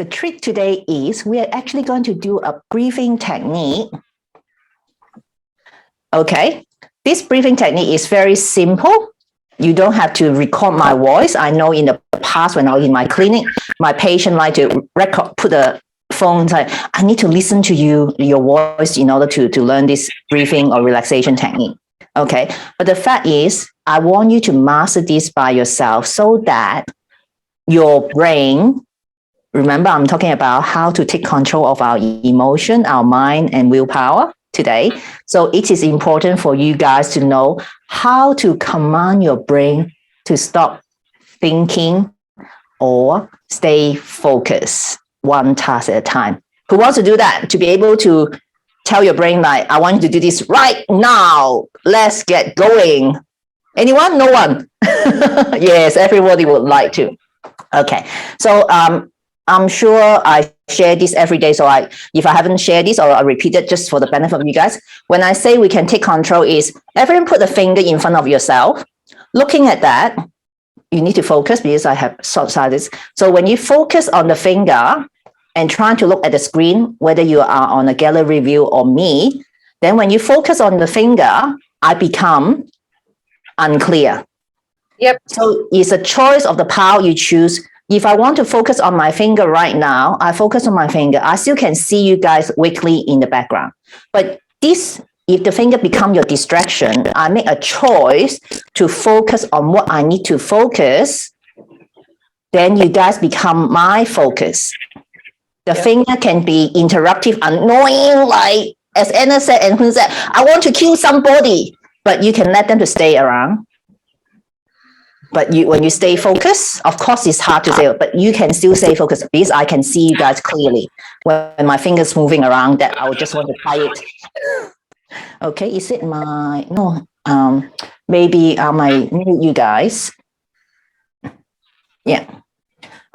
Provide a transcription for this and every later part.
the trick today is we are actually going to do a breathing technique. Okay, this breathing technique is very simple. You don't have to record my voice. I know in the past when I was in my clinic, my patient like to record, put the phone inside. I need to listen to your voice in order to learn this breathing or relaxation technique. Okay, but the fact is, I want you to master this by yourself so that your brain, remember I'm talking about how to take control of our emotion, our mind and willpower today. So it is important for you guys to know how to command your brain to stop thinking or stay focused one task at a time. Who wants to do that? To be able to tell your brain like, I want you to do this right now. Let's get going. Anyone? No one? Yes, everybody would like to. Okay, so I'm sure I share this every day. So if I haven't shared this, or I repeat it just for the benefit of you guys. When I say we can take control is everyone put the finger in front of yourself. Looking at that, you need to focus because I have short-sightedness. So when you focus on the finger and trying to look at the screen, whether you are on a gallery view or me, then when you focus on the finger, I become unclear. Yep. So it's a choice of the power you choose. If I want to focus on my finger right now, I focus on my finger. I still can see you guys weakly in the background. But this, if the finger become your distraction, I make a choice to focus on what I need to focus, then you guys become my focus. The finger can be interruptive, annoying, like as Anna said and Hun said, I want to kill somebody, but you can let them to stay around. But when you stay focused, of course it's hard to say, but you can still stay focused because I can see you guys clearly. When my finger's moving around, that I would just want to try it. Okay, is it my, no, maybe I might mute you guys. Yeah.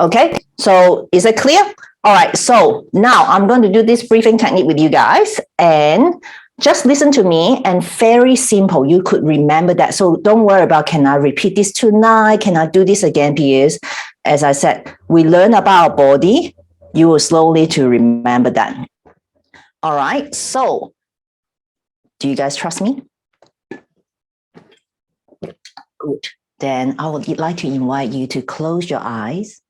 Okay, so is it clear? All right, so now I'm going to do this breathing technique with you guys, and just listen to me, and very simple. You could remember that. So don't worry about, can I repeat this tonight? Can I do this again? Because as I said, we learn about our body. You will slowly to remember that. All right, so do you guys trust me? Good. Then I would like to invite you to close your eyes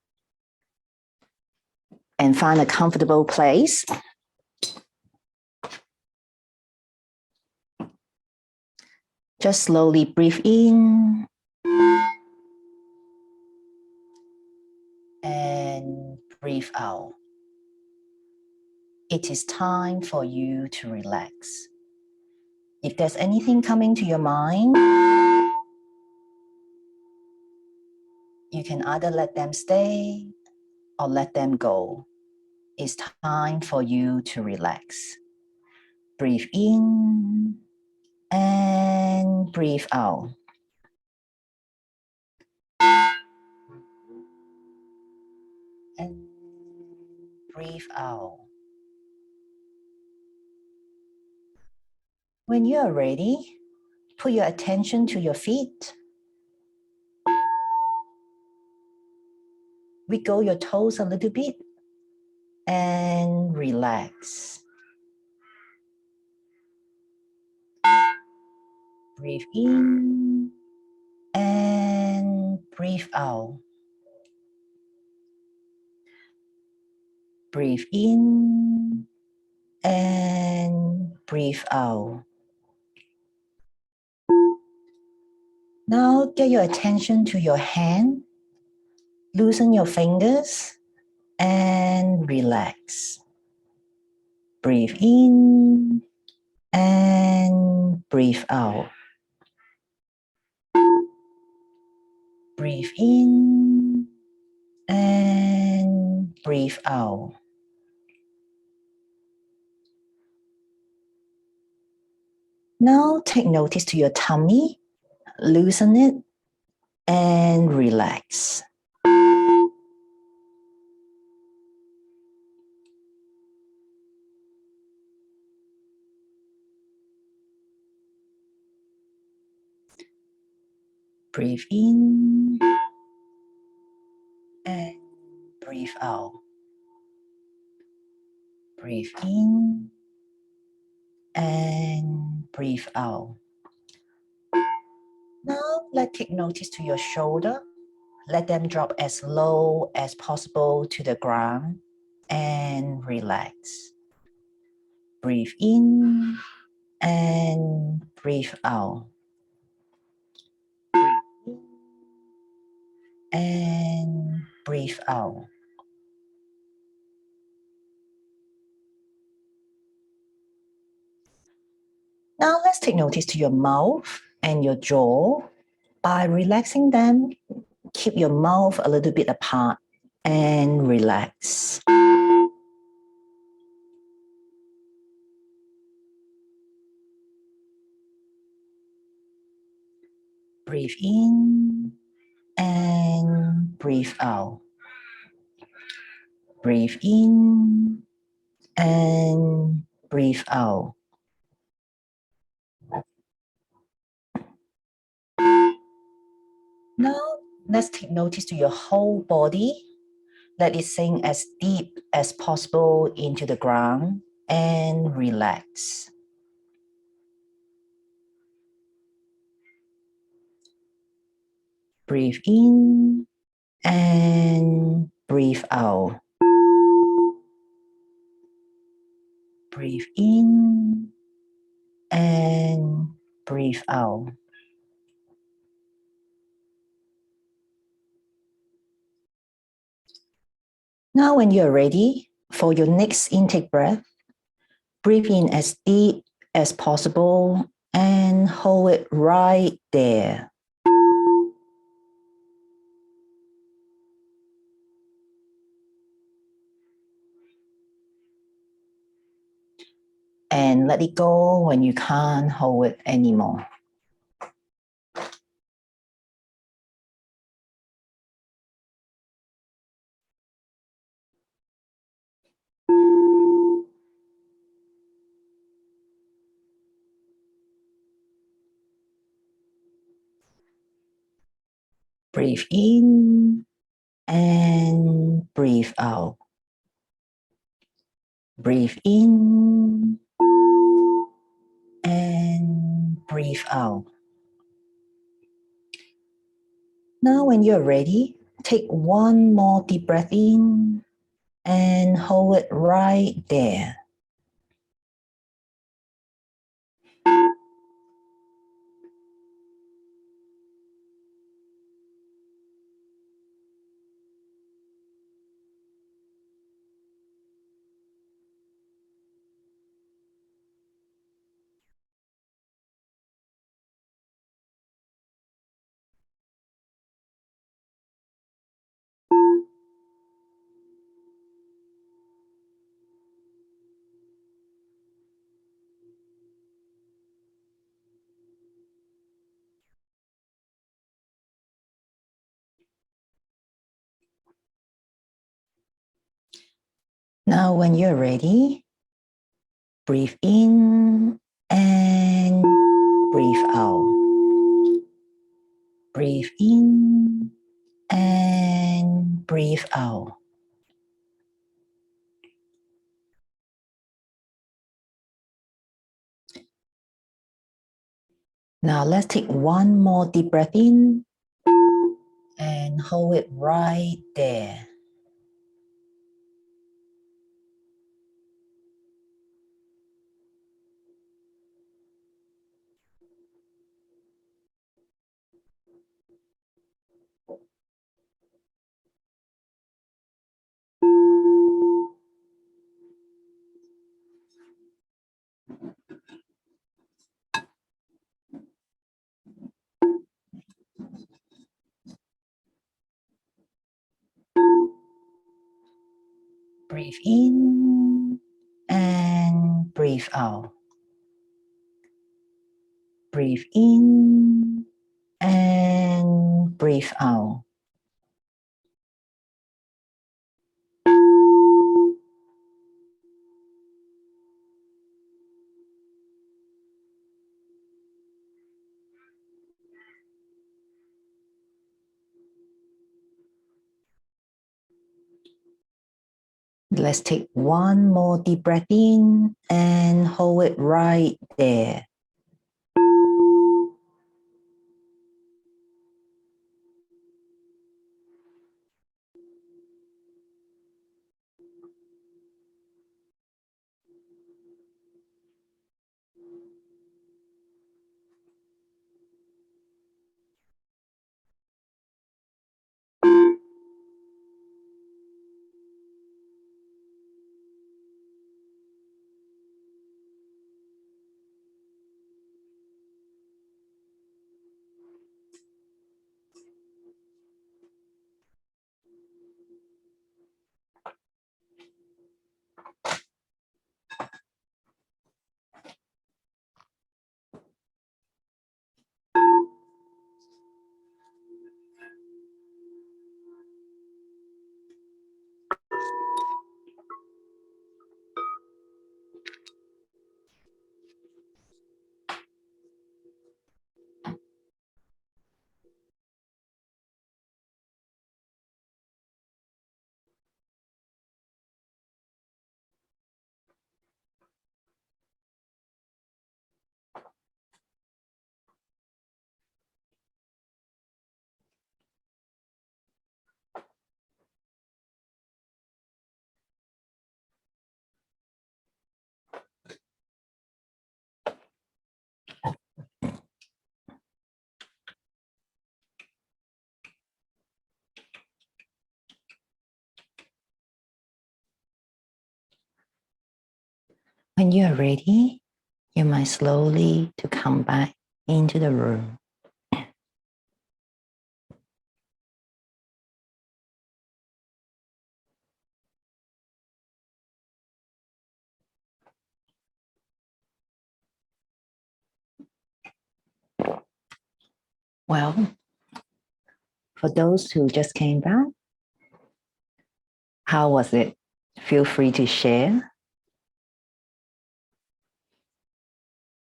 and find a comfortable place. Just slowly breathe in and breathe out. It is time for you to relax. If there's anything coming to your mind, you can either let them stay or let them go. It's time for you to relax. Breathe in and breathe out. And breathe out. When you are ready, put your attention to your feet. Wiggle your toes a little bit and relax. Breathe in and breathe out. Breathe in and breathe out. Now get your attention to your hand. Loosen your fingers and relax. Breathe in and breathe out. Breathe in and breathe out. Now take notice to your tummy. Loosen it and relax. Breathe in and breathe out. Breathe in and breathe out. Now let's take notice to your shoulder. Let them drop as low as possible to the ground and relax. Breathe in and breathe out. Breathe in and breathe out. Now let's take notice to your mouth and your jaw. By relaxing them, keep your mouth a little bit apart and relax. Breathe in and breathe out. Breathe in and breathe out. Now, let's take notice to your whole body. Let it sink as deep as possible into the ground and relax. Breathe in and breathe out. Breathe in and breathe out. Now, when you're ready for your next intake breath, breathe in as deep as possible and hold it right there. And let it go when you can't hold it anymore. Breathe in and breathe out. Breathe in and breathe out. Now, when you're ready, take one more deep breath in and hold it right there. Now, when you're ready, breathe in and breathe out. Breathe in and breathe out. Now let's take one more deep breath in and hold it right there. Breathe in and breathe out. Breathe in and breathe out. Let's take one more deep breath in and hold it right there. When you are ready, you might slowly to come back into the room. Well, for those who just came back, how was it? Feel free to share.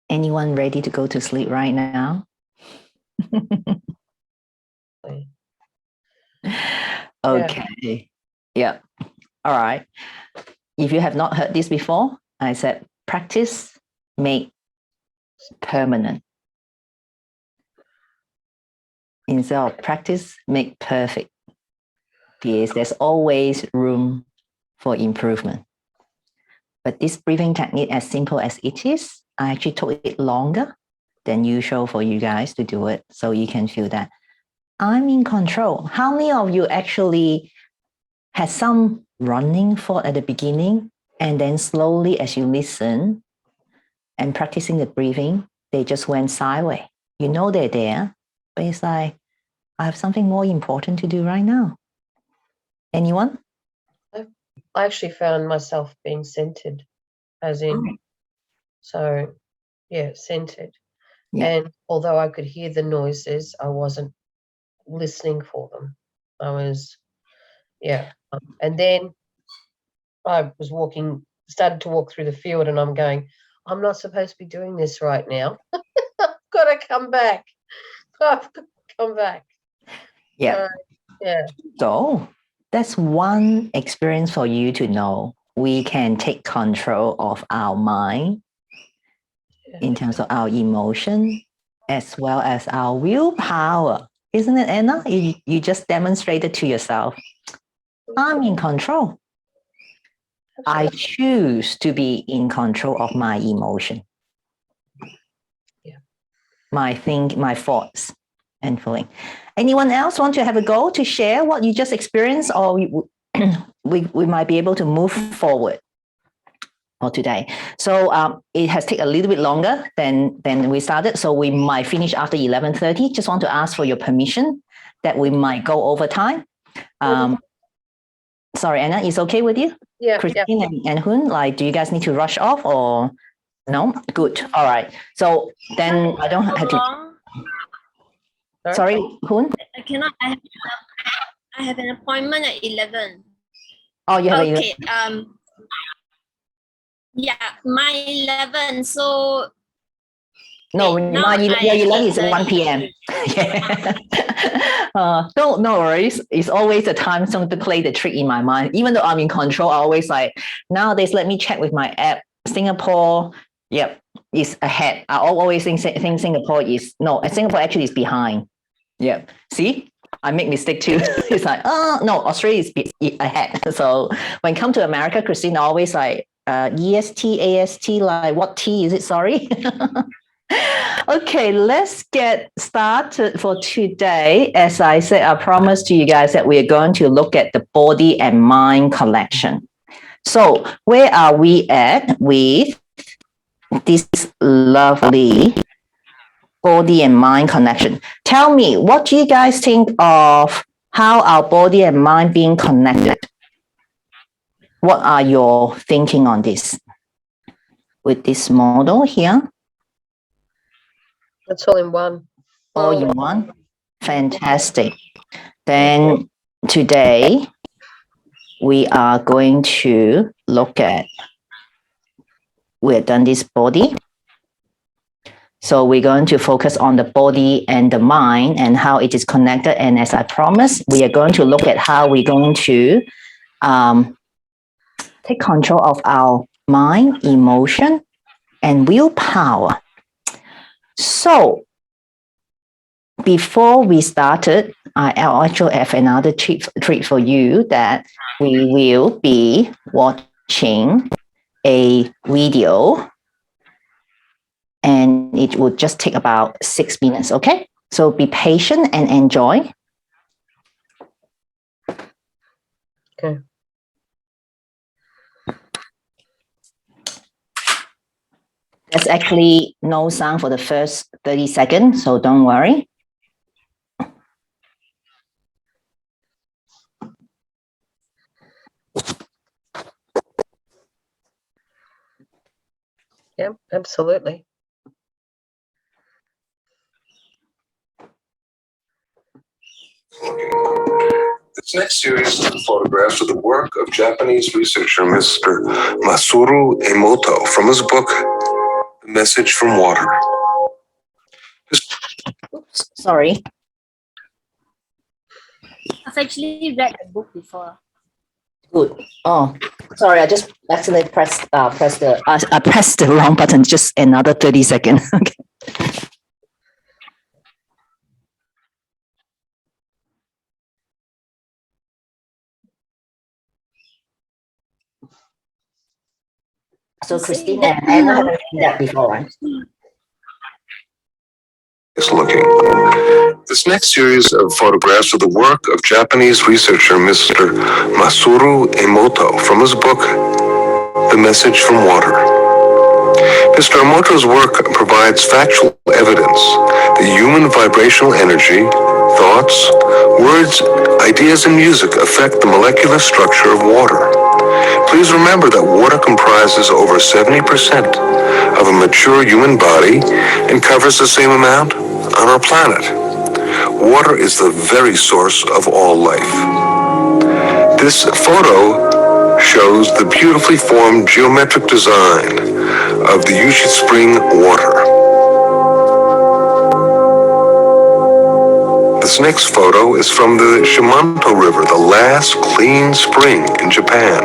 Anyone ready to go to sleep right now? Okay. Yeah. All right. If you have not heard this before, I said practice make permanent. Instead of practice make perfect. Yes, there's always room for improvement. But this breathing technique, as simple as it is, I actually took it longer than usual for you guys to do it. So you can feel that I'm in control. How many of you actually had some running thought at the beginning, and then slowly as you listen and practicing the breathing, they just went sideways? You know they're there, but it's like, I have something more important to do right now. Anyone? I actually found myself being centered, as in, so yeah, centered. Yeah. And although I could hear the noises, I wasn't listening for them. I was, and then I was started to walk through the field, and I'm going, I'm not supposed to be doing this right now. I've got to come back. I've got to come back. Yeah. Yeah. So that's one experience for you to know. We can take control of our mind in terms of our emotion as well as our willpower. Isn't it, Anna? You just demonstrated to yourself, I'm in control. I choose to be in control of my emotion. Yeah. My thoughts and feeling. Anyone else want to have a go to share what you just experienced, or we might be able to move forward for today. So it has taken a little bit longer than we started, so we might finish after 11:30. Just want to ask for your permission that we might go over time. Sorry, Anna, is okay with you? Yeah. Christine and Hun, like, do you guys need to rush off or no? Good. All right. So then I don't have to. Sorry, Hun? I cannot. I have an appointment at 11. Oh, you have okay. Yeah, my 11. So No, Okay, now my I 11 is at 1 8:30. p.m. Yeah. No worries. It's always a time zone to play the trick in my mind. Even though I'm in control, I always like, nowadays, let me check with my app. Singapore, yep, is ahead. I always think Singapore actually is behind. Yep. See, I make mistake too. It's like, oh, no, Australia is ahead. So when come to America, Christine always like, EST, AST, like what T is it? Sorry. Okay, let's get started for today. As I said, I promised to you guys that we are going to look at the body and mind connection. So where are we at with this lovely body and mind connection? Tell me, what do you guys think of how our body and mind being connected? What are your thinking on this? With this model here? It's all in one. All in one? Fantastic. Then today, we are going to look at, we've done this body. So we're going to focus on the body and the mind and how it is connected. And as I promised, we are going to look at how we're going to take control of our mind, emotion, and willpower. So before we started, I actually have another treat for you that we will be watching a video and it will just take about 6 minutes, okay? So be patient and enjoy. Okay. There's actually no sound for the first 30 seconds, so don't worry. Yep, absolutely. This next series of photographs are the work of Japanese researcher Mr. Masaru Emoto from his book, The Message from Water. Oops, sorry. I've actually read the book before. Good. Oh, sorry, I just accidentally pressed the wrong button. Just another 30 seconds. Okay. So Christina and Anna haven't seen that before, right? Is looking. This next series of photographs are the work of Japanese researcher Mr. Masaru Emoto from his book, The Message from Water. Mr. Emoto's work provides factual evidence that human vibrational energy, thoughts, words, ideas, and music affect the molecular structure of water. Please remember that water comprises over 70% of a mature human body and covers the same amount on our planet. Water is the very source of all life. This photo shows the beautifully formed geometric design of the Yushi Spring water. This next photo is from the Shimanto River, the last clean spring in Japan.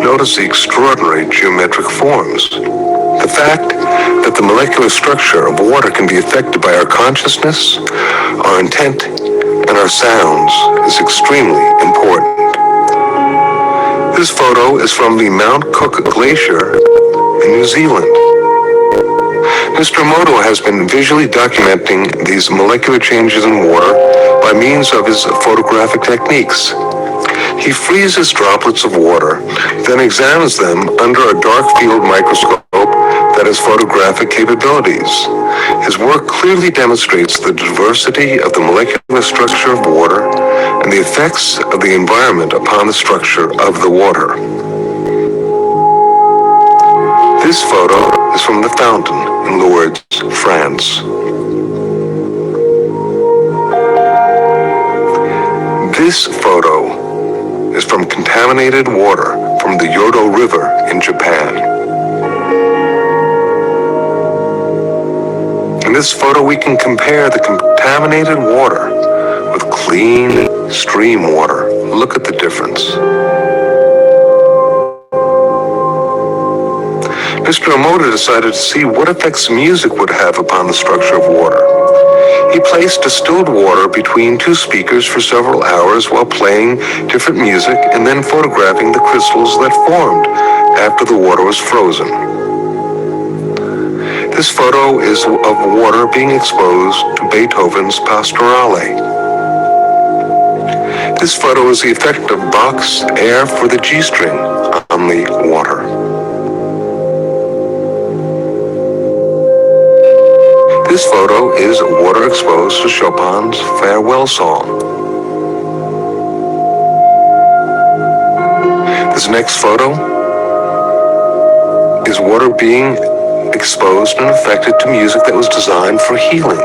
Notice the extraordinary geometric forms. The fact that the molecular structure of water can be affected by our consciousness, our intent, and our sounds is extremely important. This photo is from the Mount Cook Glacier in New Zealand. Mr. Emoto has been visually documenting these molecular changes in water by means of his photographic techniques. He freezes droplets of water, then examines them under a dark field microscope that has photographic capabilities. His work clearly demonstrates the diversity of the molecular structure of water and the effects of the environment upon the structure of the water. This photo is from the fountain in Lourdes, France. This photo is from contaminated water from the Yodo River in Japan. this photo, we can compare the contaminated water with clean stream water. Look at the difference. Mr. Omoto decided to see what effects music would have upon the structure of water. He placed distilled water between two speakers for several hours while playing different music and then photographing the crystals that formed after the water was frozen. This photo is of water being exposed to Beethoven's Pastorale. This photo is the effect of Bach's Air for the G string on the water. This photo is water exposed to Chopin's Farewell Song. This next photo is water being exposed and affected to music that was designed for healing.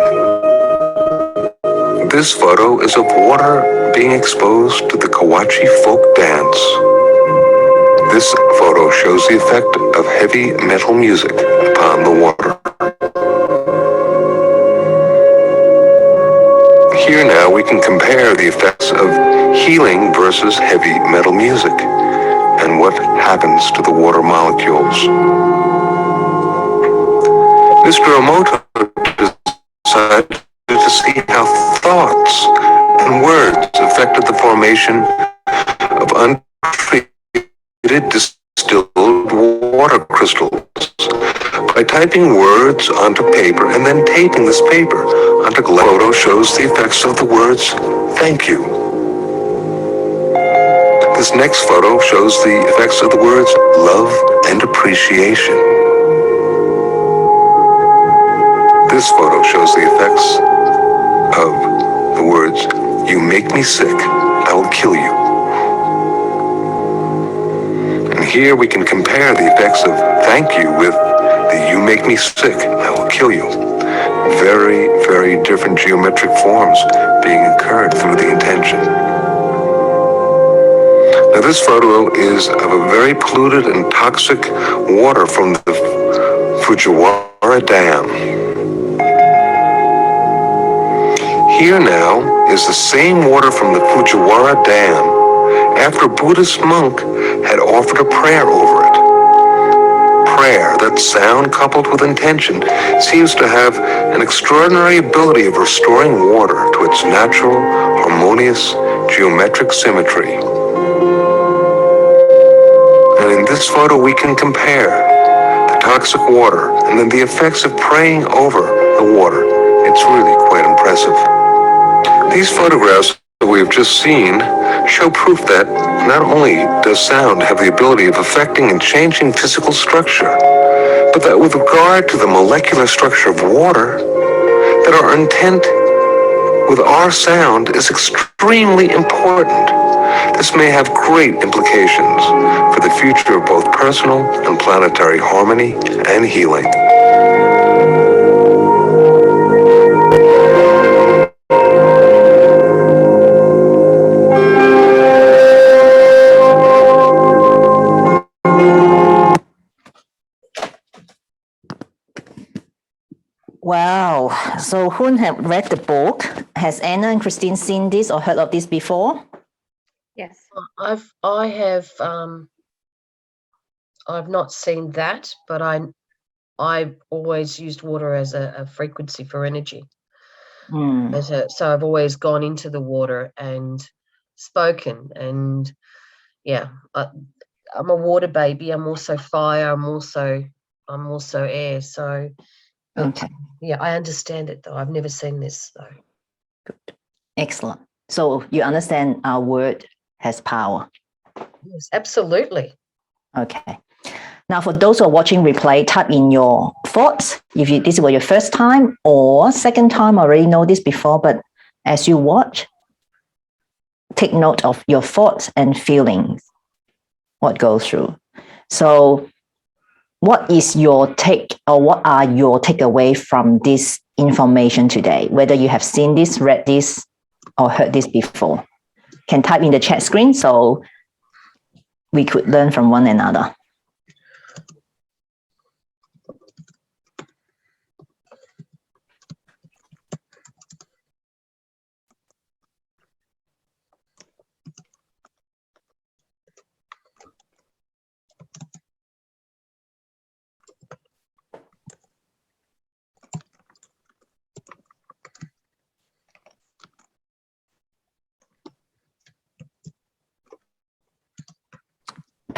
This photo is of water being exposed to the Kawachi folk dance. This photo shows the effect of heavy metal music upon the water. Here now we can compare the effects of healing versus heavy metal music and what happens to the water molecules. Mr. Omoto decided to see how thoughts and words affected the formation of untreated distilled water crystals by typing words onto paper and then taping this paper onto glass. The photo shows the effects of the words, "Thank you." This next photo shows the effects of the words, "Love and appreciation." This photo shows the effects of the words, "You make me sick, I will kill you." And here we can compare the effects of "thank you" with the "you make me sick, I will kill you." Very, very different geometric forms being incurred through the intention. Now this photo is of a very polluted and toxic water from the Fujiwara Dam. Here now is the same water from the Fujiwara Dam after a Buddhist monk had offered a prayer over it. Prayer, that sound coupled with intention, seems to have an extraordinary ability of restoring water to its natural, harmonious, geometric symmetry. And in this photo we can compare the toxic water and then the effects of praying over the water. It's really quite impressive. These photographs that we've just seen show proof that not only does sound have the ability of affecting and changing physical structure, but that with regard to the molecular structure of water, that our intent with our sound is extremely important. This may have great implications for the future of both personal and planetary harmony and healing. Wow. So who have read the book? Has Anna and Christine seen this or heard of this before? Yes. I've not seen that, but I've always used water as a frequency for energy. Hmm. So I've always gone into the water and spoken, and yeah, I'm a water baby. I'm also fire. I'm also air. So Okay. yeah, I understand it though. I've never seen this though. Excellent. So you understand our word has power. Yes, absolutely. Okay. Now, for those who are watching replay, type in your thoughts. If this was your first time or second time, I already know this before, but as you watch, take note of your thoughts and feelings, what goes through. So what is your take or what are your takeaway from this information today? Whether you have seen this, read this, or heard this before. Can type in the chat screen so we could learn from one another.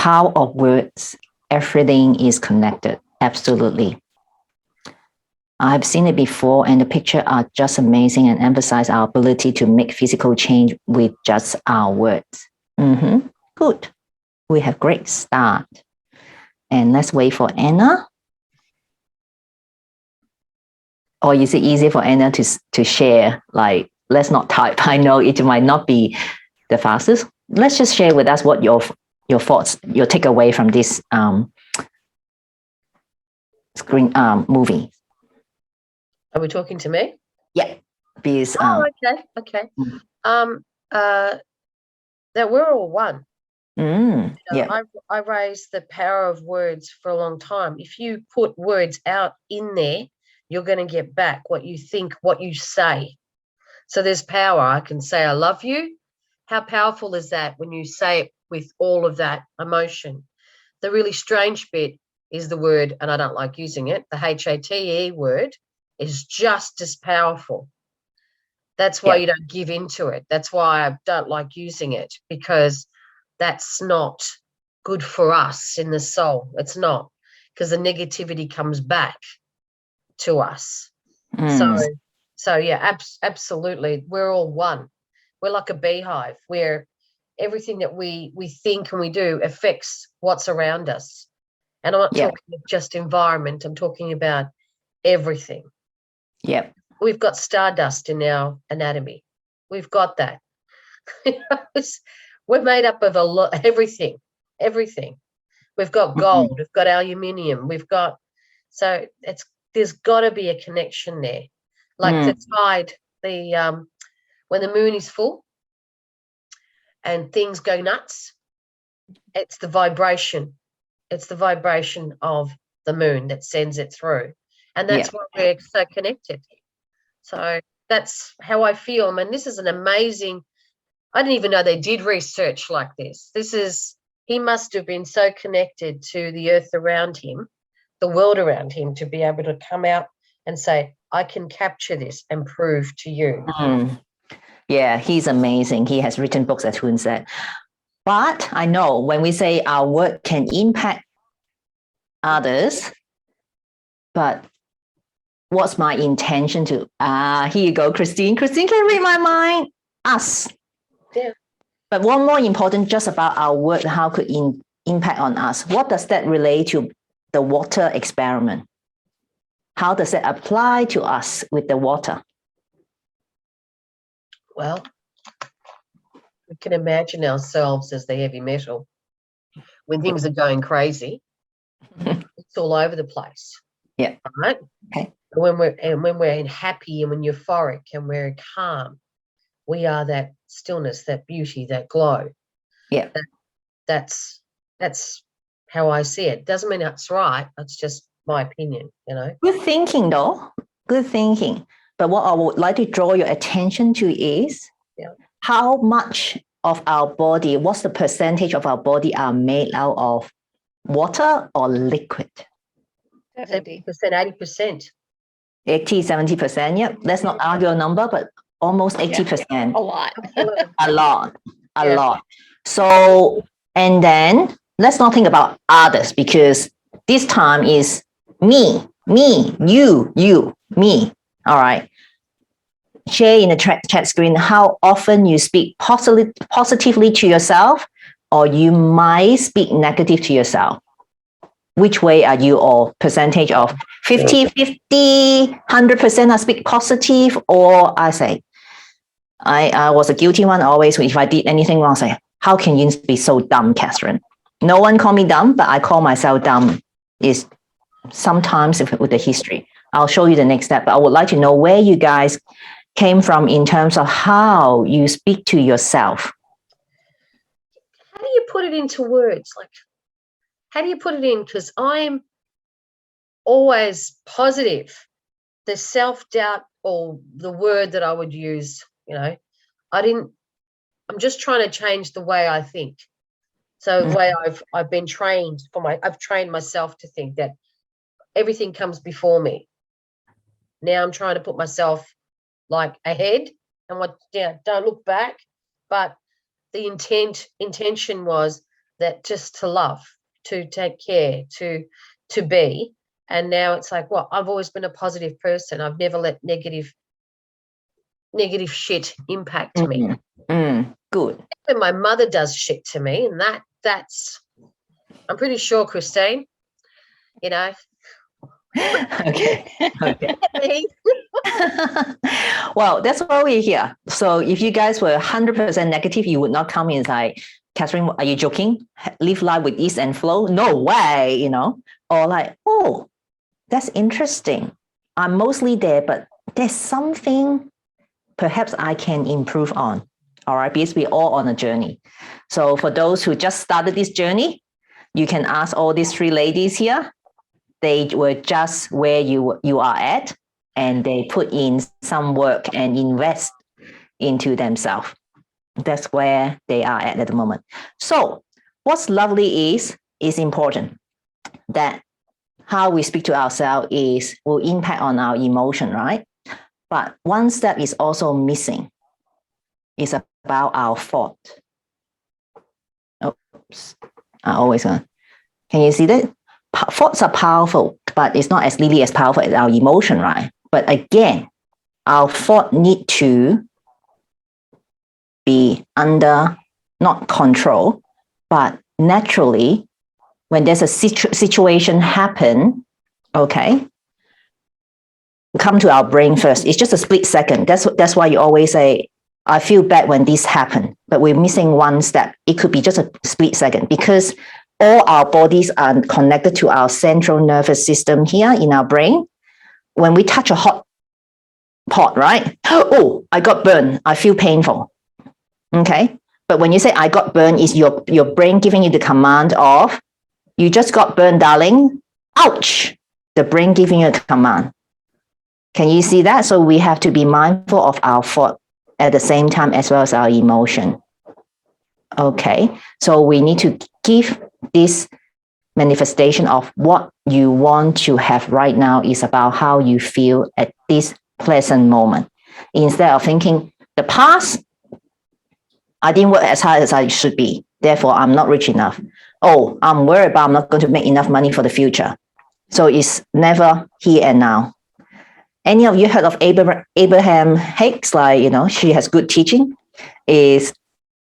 power of words. Everything is connected. Absolutely. I've seen it before, and the pictures are just amazing and emphasize our ability to make physical change with just our words. Good. We have great start. And let's wait for Anna. Or is it easy for Anna to share? Like, let's not type. I know it might not be the fastest. Let's just share with us what your thoughts, your takeaway from this screen movie. Are we talking to me? Yeah, because Okay. That we're all one. yeah, I raised the power of words for a long time. If you put words out in there, you're going to get back what you think, what you say. So there's power. I can say I love you. How powerful is that when you say it with all of that emotion? The really strange bit is the word, and I don't like using it, the HATE word is just as powerful. That's why you don't give into it. That's why I don't like using it, because that's not good for us in the soul. It's not, because the negativity comes back to us. So yeah, absolutely. We're all one. We're like a beehive where everything that we think and we do affects what's around us. And I'm not talking just environment. I'm talking about everything. Yep. We've got stardust in our anatomy. We've got that. We're made up of everything. We've got gold. We've got aluminium. So there's got to be a connection there. Like the tide, when the moon is full and things go nuts, it's the vibration. It's the vibration of the moon that sends it through. And that's why we're so connected. So that's how I feel. I mean, this is an amazing, I didn't even know they did research like this. He must have been so connected to the earth around him, the world around him, to be able to come out and say, I can capture this and prove to you. Yeah, he's amazing. He has written books, as Hun said. But I know when we say our word can impact others, but what's my intention to, here you go, Christine. Christine can read my mind. Us. Yeah. But one more important, just about our word, how could impact on us. What does that relate to the water experiment? How does it apply to us with the water? Well, we can imagine ourselves as the heavy metal. When things are going crazy, it's all over the place. Yeah. Right? Okay. When we're happy and when euphoric and we're calm, we are that stillness, that beauty, that glow. Yeah. That's how I see it. Doesn't mean that's right. It's just my opinion, Good thinking, though. Good thinking. But what I would like to draw your attention to is how much of our body, what's the percentage of our body are made out of water or liquid? 70%, 80%. 80, 70%. Yep. Let's not argue a number, but almost 80%. A lot. A lot. So, and then let's not think about others, because this time is me, you, me. All right. Share in the chat screen how often you speak positively to yourself, or you might speak negative to yourself. Which way are you, or percentage of 50, 100% I speak positive, or I say, I was a guilty one always. If I did anything wrong, I say, how can you be so dumb, Catherine? No one call me dumb, but I call myself dumb. Is sometimes with the history. I'll show you the next step, but I would like to know where you guys came from in terms of how you speak to yourself. How do you put it into words? Like, how do you put it in? Because I'm always positive. The self-doubt, or the word that I would use, I'm just trying to change the way I think. So the way I've been trained I've trained myself to think that everything comes before me. Now I'm trying to put myself like ahead and don't look back. But the intention was that just to love, to take care, to be. And now it's like, well, I've always been a positive person. I've never let negative shit impact me. Good. When my mother does shit to me, and that's I'm pretty sure, Christine, you know. Okay. Well, that's why we're here. So if you guys were 100% negative, you would not come in like, Catherine, are you joking? Live life with ease and flow? No way, you know? Or like, oh, that's interesting. I'm mostly there, but there's something perhaps I can improve on. All right, because we're all on a journey. So for those who just started this journey, you can ask all these three ladies here. They were just where you are at, and they put in some work and invest into themselves. That's where they are at the moment. So what's lovely is important that how we speak to ourselves will impact on our emotion, right? But one step is also missing. It's about our thought. Oops, I always can you see that? Thoughts are powerful, but it's not as really as powerful as our emotion, right? But again, our thought need to be under not control, but naturally, when there's a situation happen, okay, come to our brain first. It's just a split second. That's why you always say, I feel bad when this happened, but we're missing one step. It could be just a split second because all our bodies are connected to our central nervous system here in our brain. When we touch a hot pot, right? Oh, I got burned. I feel painful. Okay. But when you say I got burned, is your brain giving you the command of, you just got burned, darling. Ouch. The brain giving you a command. Can you see that? So we have to be mindful of our thought at the same time as well as our emotion. Okay. So we need to give this manifestation of what you want to have right now is about how you feel at this present moment. Instead of thinking the past, I didn't work as hard as I should be. Therefore, I'm not rich enough. Oh, I'm worried about I'm not going to make enough money for the future. So it's never here and now. Any of you heard of Abraham Hicks? Like, you know, she has good teaching. Is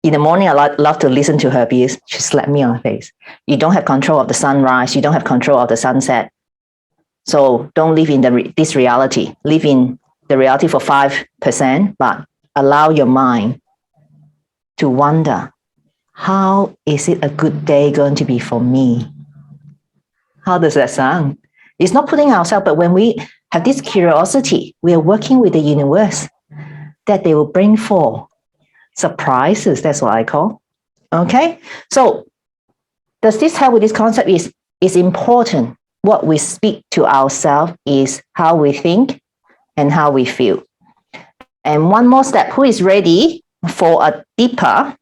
in the morning, I love to listen to her because she slapped me on the face. You don't have control of the sunrise. You don't have control of the sunset. So don't live in this reality. Live in the reality for 5%, but allow your mind to wonder, how is it a good day going to be for me? How does that sound? It's not putting ourselves, but when we have this curiosity, we are working with the universe that they will bring forth surprises. That's what I call. Okay. So does this help with this concept? Is important. What we speak to ourselves is how we think and how we feel. And one more step, who is ready for a deeper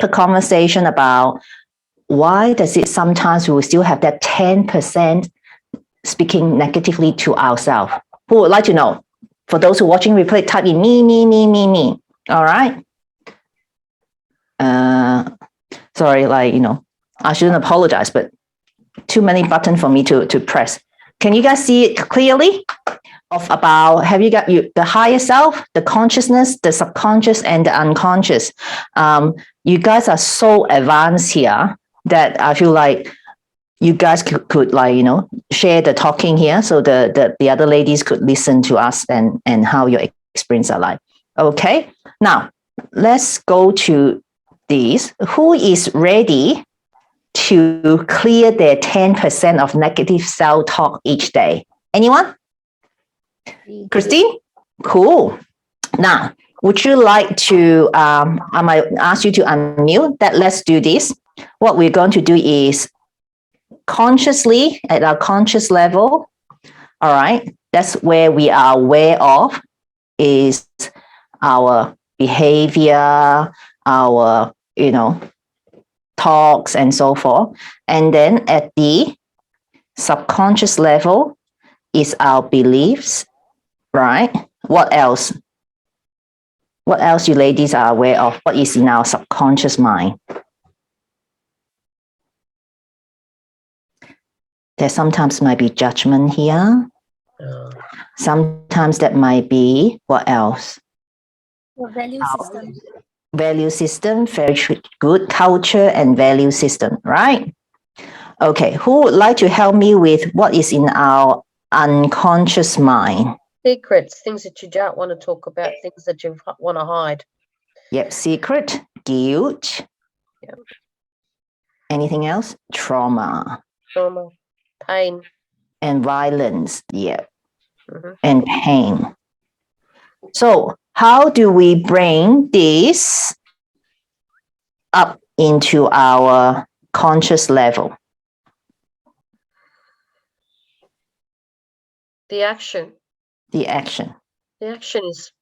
conversation about why does it sometimes we will still have that 10% speaking negatively to ourselves? Who would like to know? For those who are watching replay, type in me. All right. Sorry, like, you know, I shouldn't apologize, but too many buttons for me to press. Can you guys see it clearly? Of about, have you got the higher self, the consciousness, the subconscious, and the unconscious? You guys are so advanced here that I feel like you guys could like, you know, share the talking here so the other ladies could listen to us and how your experience are like. Okay, now let's go to these. Who is ready to clear their 10% of negative self-talk each day? Anyone? Christine? Cool. Now, would you like to, I might ask you to unmute that. Let's do this. What we're going to do is consciously, at our conscious level, all right, that's where we are aware of is our behavior, our, you know, talks and so forth. And then at the subconscious level is our beliefs, right? What else? What else you ladies are aware of? What is in our subconscious mind? There sometimes might be judgment here. Sometimes that might be what else? The value system. Value system, very good. Culture and value system, right? Okay, who would like to help me with what is in our unconscious mind? Secrets, things that you don't want to talk about, things that you want to hide. Yep, secret, guilt. Yep. Anything else? Trauma Trauma, pain. and violence. Yep. Mhm. And pain. So, how do we bring this up into our conscious level? The action. The action. The action is,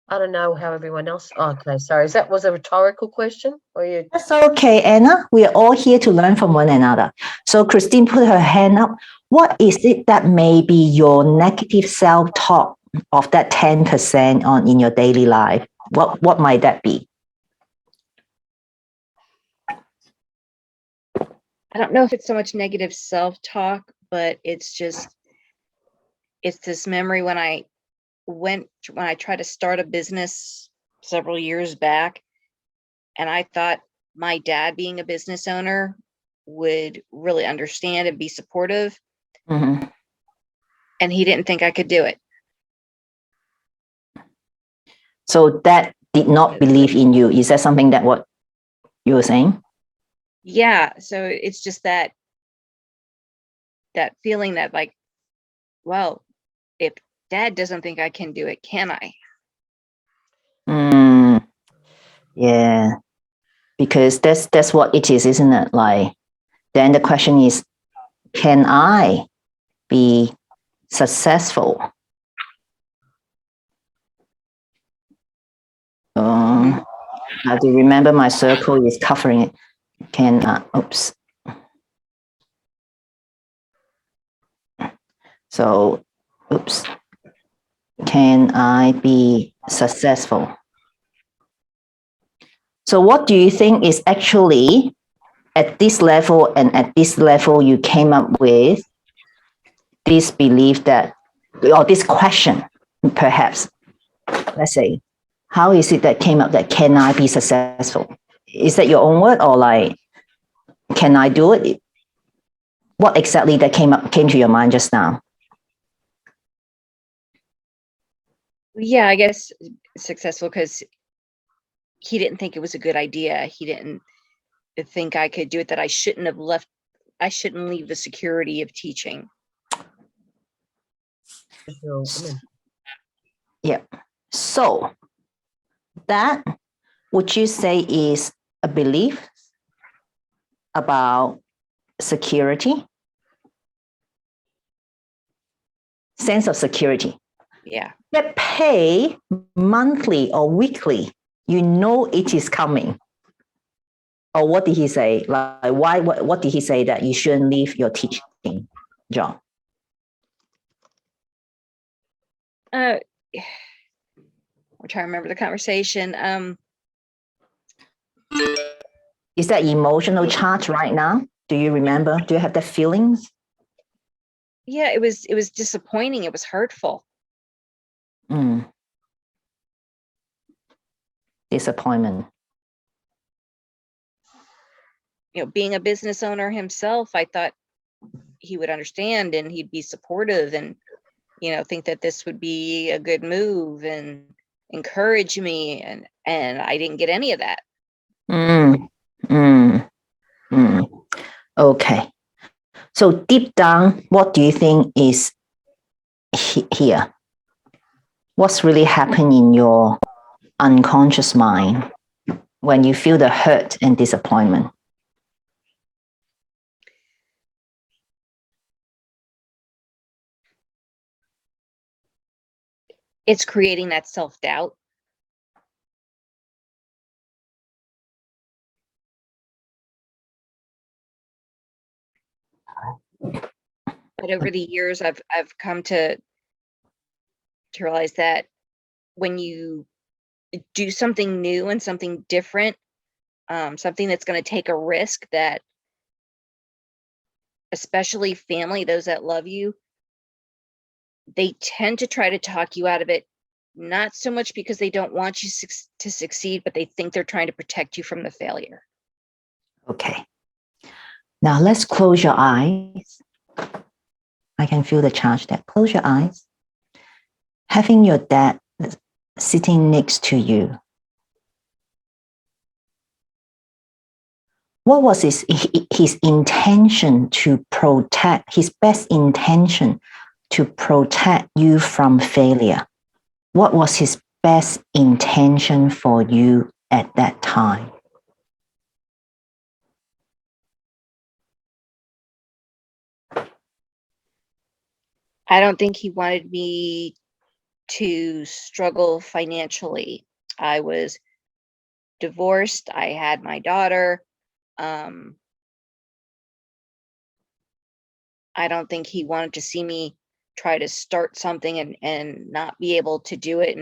I don't know how everyone else. Oh, okay, sorry. Was a rhetorical question? Or you? That's okay, Anna. We are all here to learn from one another. So, Christine put her hand up. What is it that may be your negative self-talk of that 10% on in your daily life? What might that be? I don't know if it's so much negative self-talk, but it's this memory when I tried to start a business several years back, and I thought my dad, being a business owner, would really understand and be supportive, Mhm. and he didn't think I could do it. So that did not believe in you. Is that something that what you were saying? Yeah, so it's just that feeling that, like, well, if dad doesn't think I can do it, can I? Yeah, because that's what it is, isn't it? Like, then the question is, can I be successful? I have to remember my circle is covering it. Oops. So, oops. Can I be successful? So what do you think is actually at this level and at this level you came up with this belief that, or this question, perhaps, let's say, how is it that came up that can I be successful? Is that your own word or like, can I do it? What exactly that came to your mind just now? Yeah, I guess successful because he didn't think it was a good idea. He didn't think I could do it, that I shouldn't leave the security of teaching. Yeah. So that, would you say, is a belief about security? Sense of security. Yeah. Get pay monthly or weekly. You know it is coming. Or what did he say? Like, why? What did he say that you shouldn't leave your teaching job? We're trying to remember the conversation. Is that emotional charge right now? Do you remember? Do you have the feelings? Yeah, it was disappointing. It was hurtful. Disappointment. You know, being a business owner himself, I thought he would understand and he'd be supportive and, you know, think that this would be a good move and encourage me, and I didn't get any of that. Okay. So deep down, what do you think is here? What's really happening in your unconscious mind when you feel the hurt and disappointment? It's creating that self-doubt. But over the years, I've come to realize that when you do something new and something different, something that's going to take a risk, that especially family, those that love you, they tend to try to talk you out of it, not so much because they don't want you to succeed, but they think they're trying to protect you from the failure. Okay. Now let's close your eyes. I can feel the charge there. Close your eyes. Having your dad sitting next to you. What was his intention to protect, his best intention to protect you from failure? What was his best intention for you at that time? I don't think he wanted me to struggle financially. I was divorced. I had my daughter. I don't think he wanted to see me try to start something and not be able to do it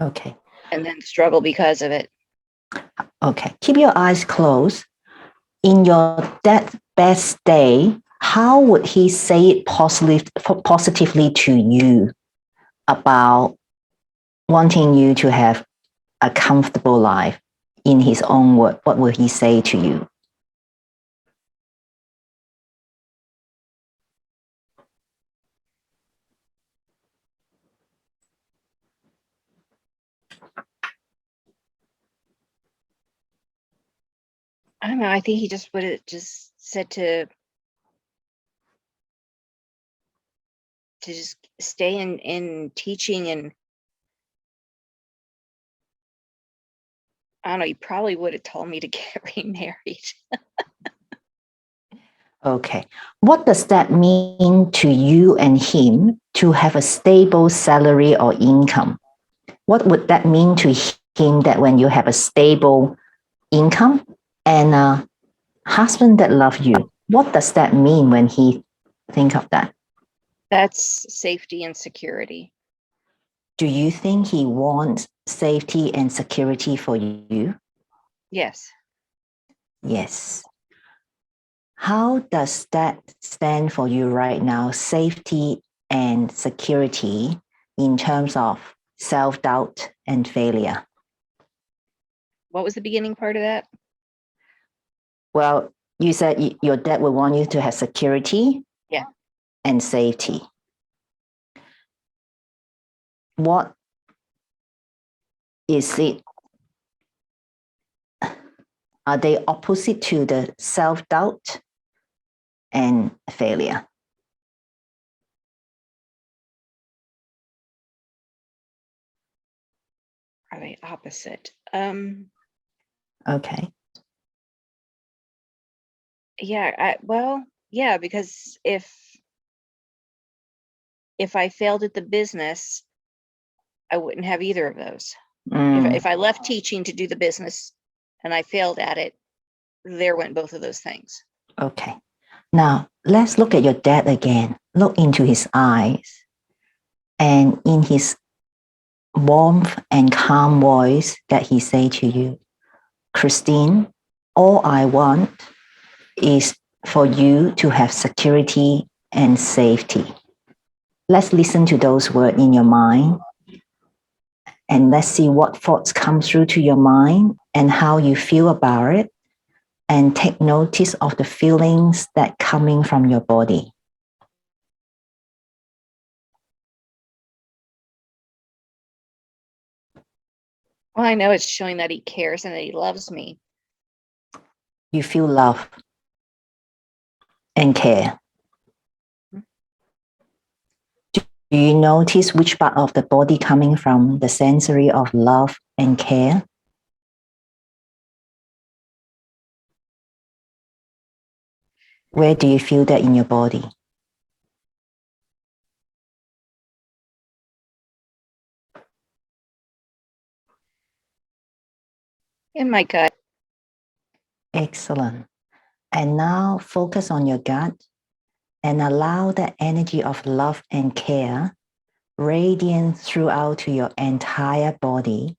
Okay. and then struggle because of it. Okay. Keep your eyes closed. In your dad's best day, how would he say it positively to you about wanting you to have a comfortable life? In his own word, what will he say to you? I don't know. I think he just would have just said to just stay in teaching, and I don't know, he probably would have told me to get remarried. Okay. What does that mean to you and him to have a stable salary or income? What would that mean to him that when you have a stable income and a husband that loves you? What does that mean when he think of that? That's safety and security. Do you think he wants safety and security for you? Yes. Yes. How does that stand for you right now? Safety and security in terms of self-doubt and failure? What was the beginning part of that? Well, you said your dad would want you to have security, Yeah. and safety. What is it? Are they opposite to the self-doubt and failure? Are they opposite? Okay. Yeah, well, yeah, because if I failed at the business, I wouldn't have either of those. If I left teaching to do the business and I failed at it, there went both of those things. Okay. Now, let's look at your dad again. Look into his eyes. And in his warmth and calm voice that he say to you, Christine, all I want is for you to have security and safety. Let's listen to those words in your mind. And let's see what thoughts come through to your mind and how you feel about it. And take notice of the feelings that coming from your body. Well, I know it's showing that he cares and that he loves me. You feel love and care. Do you notice which part of the body coming from the sensory of love and care? Where do you feel that in your body? In my gut. Excellent. And now focus on your gut and allow the energy of love and care radiate throughout to your entire body.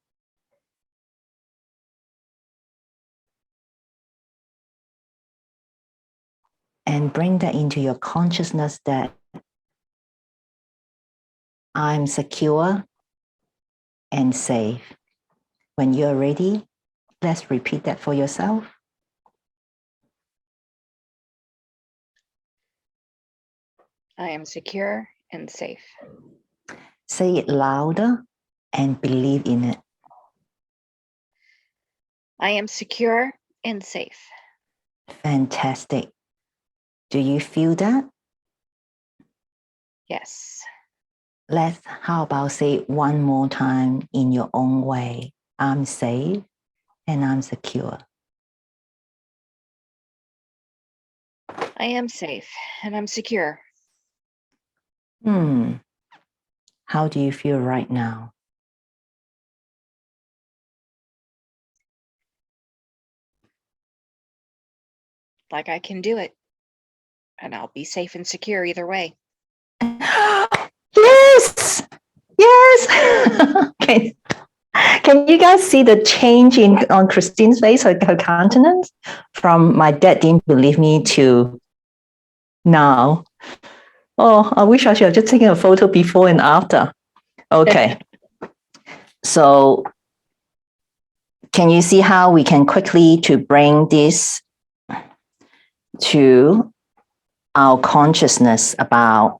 And bring that into your consciousness that I'm secure and safe. When you're ready, let's repeat that for yourself. I am secure and safe. Say it louder and believe in it. I am secure and safe. Fantastic. Do you feel that? Yes. How about say it one more time in your own way? I'm safe and I'm secure. I am safe and I'm secure. How do you feel right now? Like I can do it. And I'll be safe and secure either way. Yes! Yes! Can you guys see the change on Christine's face, her countenance? From my dad didn't believe me to now. Oh, I wish I should have just taken a photo before and after. Okay. So can you see how we can quickly to bring this to our consciousness about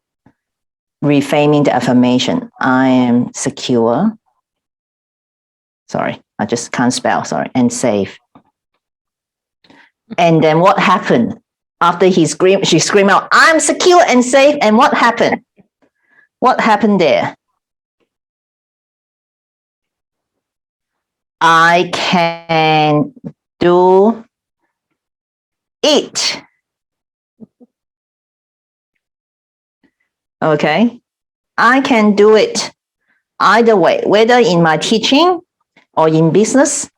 reframing the affirmation? I am secure. Sorry, I just can't spell, sorry, and safe. And then what happened? After she screamed out, I'm secure and safe. And what happened? What happened there? I can do it. Okay. I can do it either way, whether in my teaching or in business.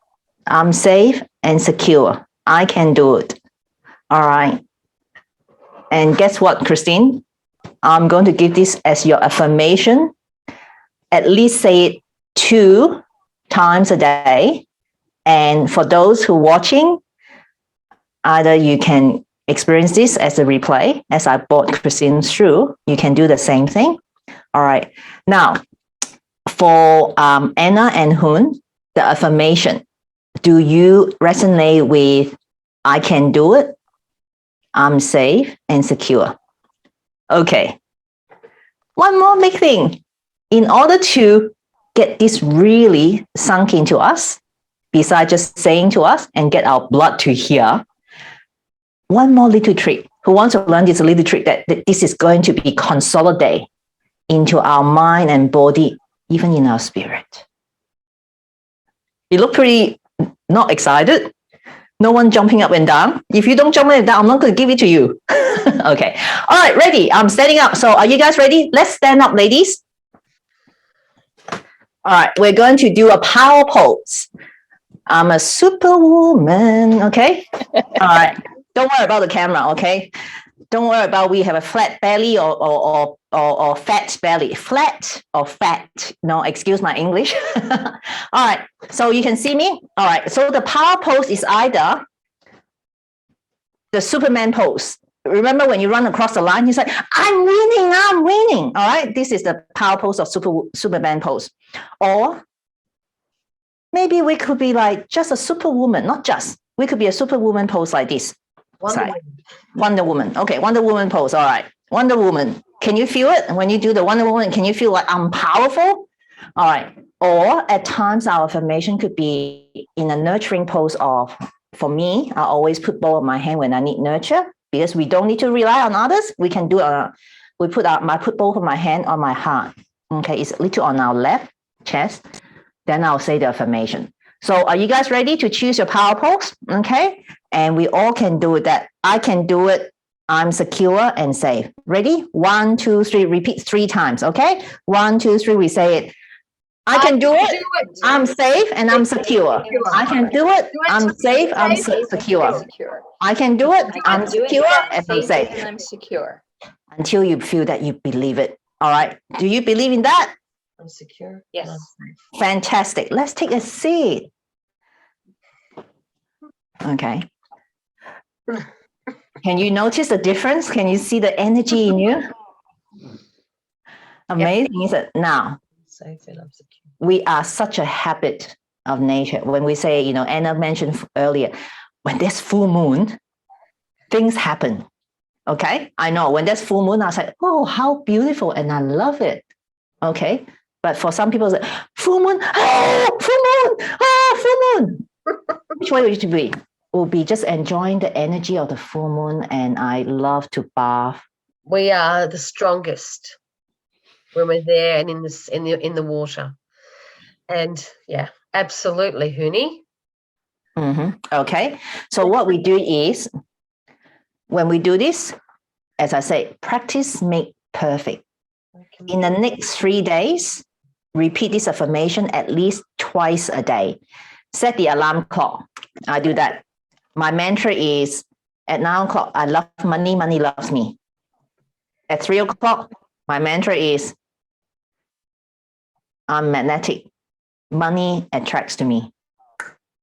I'm safe and secure. I can do it. All right. And guess what, Christine? I'm going to give this as your affirmation. At least say it 2 times a day. And for those who are watching, either you can experience this as a replay, as I brought Christine through. You can do the same thing. All right. Now, for Anna and Hun, the affirmation, do you resonate with I can do it, I'm safe and secure? Okay. One more big thing. In order to get this really sunk into us, besides just saying to us and get our blood to here, one more little trick. Who wants to learn this little trick that this is going to be consolidated into our mind and body, even in our spirit? You look pretty not excited. No one jumping up and down. If you don't jump up and down, I'm not going to give it to you. Okay. All right, ready. I'm standing up. So are you guys ready? Let's stand up, ladies. All right, we're going to do a power pose. I'm a superwoman, okay? All right. Don't worry about the camera, okay? Don't worry about we have a flat belly or fat belly. Flat or fat? No, excuse my English. All right, so you can see me. All right, so the power pose is either the Superman pose. Remember when you run across the line, you say, I'm winning. All right, this is the power pose of Superman pose. Or maybe we could be like just a superwoman, not just. We could be a superwoman pose like this. Wonder Woman. Okay, Wonder Woman pose. All right. Wonder Woman. Can you feel it? When you do the Wonder Woman, can you feel like I'm powerful? All right. Or at times our affirmation could be in a nurturing pose of, for me, I always put both of my hand when I need nurture because we don't need to rely on others. We can do I put both of my hand on my heart. Okay, it's a little on our left chest. Then I'll say the affirmation. So are you guys ready to choose your power pose? Okay. And we all can do that. I can do it. I'm secure and safe. Ready? 1, 2, 3. Repeat 3 times. Okay. 1, 2, 3. We say it. I can do it. I'm safe and I'm secure. I can do it. I'm safe. I'm secure. I can do it. I'm secure and I'm safe. And I'm secure. Until you feel that you believe it. All right. Do you believe in that? I'm secure. Yes. Fantastic. Let's take a seat. Okay. Can you notice the difference? Can you see the energy in you? Amazing, is it? Now, Safe and secure. we are such a habit of nature. When we say, you know, Anna mentioned earlier, when there's full moon, things happen. Okay, I know when there's full moon, I was like, oh, how beautiful, and I love it. Okay, but for some people, it's like, full moon, oh, full moon, oh, full moon. Which way would you be? Will be just enjoying the energy of the full moon, and I love to bath. We are the strongest when we're there and in the water. And yeah, absolutely, Huni. Okay, so what we do is, when we do this, as I say, practice make perfect. In the next 3 days, repeat this affirmation at least twice a day. Set the alarm clock. I do that. My mantra is, at 9 o'clock, I love money, money loves me. At 3 o'clock, my mantra is, I'm magnetic. Money attracts to me.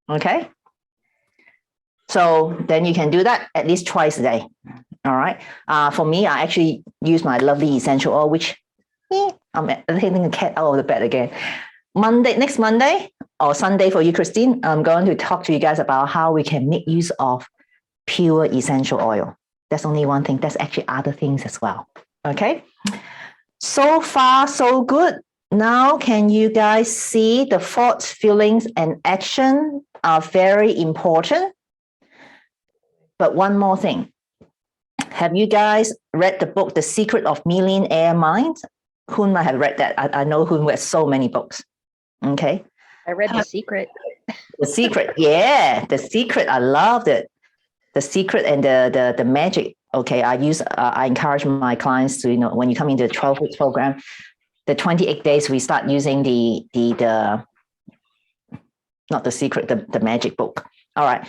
Okay? So then you can do that at least twice a day. All right. For me, I actually use my lovely essential oil, which I'm hitting the cat out of the bed again. Next Monday or Sunday for you, Christine, I'm going to talk to you guys about how we can make use of pure essential oil. That's only one thing. There's actually other things as well. Okay. So far, so good. Now, can you guys see the thoughts, feelings, and action are very important? But one more thing. Have you guys read the book, The Secret of Millionaire Mind? Hoon might have read that. I know Hoon read so many books. Okay. I read The Secret. The Secret. Yeah, The Secret. I loved it. The Secret and the magic. Okay. I encourage my clients to, you know, when you come into the 12 weeks program, the 28 days, we start using the not The Secret, the magic book. All right.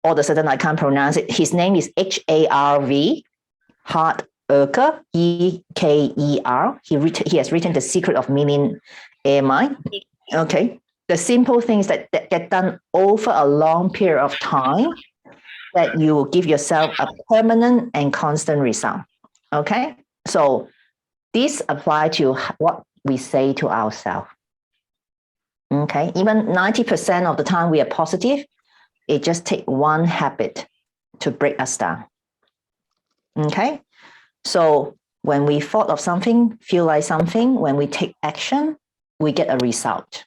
All of a sudden, I can't pronounce it. His name is Harv, Hart Eker, Eker. He has written The Secret of Millionaire Mind. Okay. The simple things that get done over a long period of time, that you will give yourself a permanent and constant result. Okay. So this applies to what we say to ourselves. Okay. Even 90% of the time we are positive. It just takes one habit to break us down. Okay. So when we thought of something, feel like something, when we take action, we get a result.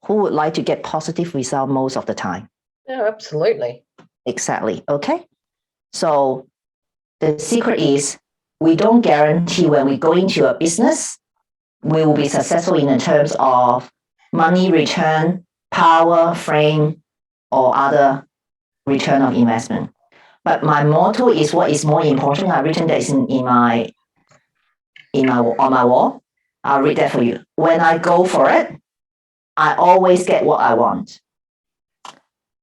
Who would like to get positive result most of the time? Oh, absolutely. Exactly. Okay. So the secret is, we don't guarantee when we go into a business, we will be successful in terms of money return, power, fame, or other return of investment. But my motto is, what is more important. I've written that on my wall. I'll read that for you. When I go for it, I always get what I want.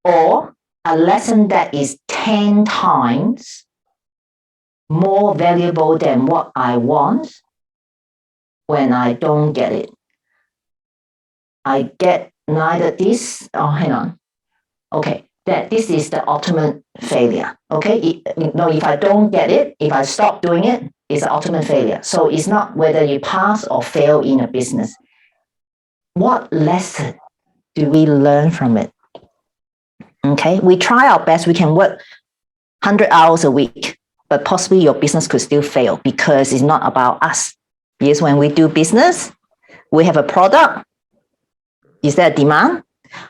Or a lesson that is 10 times more valuable than what I want when I don't get it. I get neither this, hang on. Okay, that this is the ultimate failure. Okay, if I don't get it, if I stop doing it, it's the ultimate failure. So it's not whether you pass or fail in a business. What lesson do we learn from it? Okay, we try our best. We can work 100 hours a week, but possibly your business could still fail because it's not about us. Because when we do business, we have a product. Is there a demand?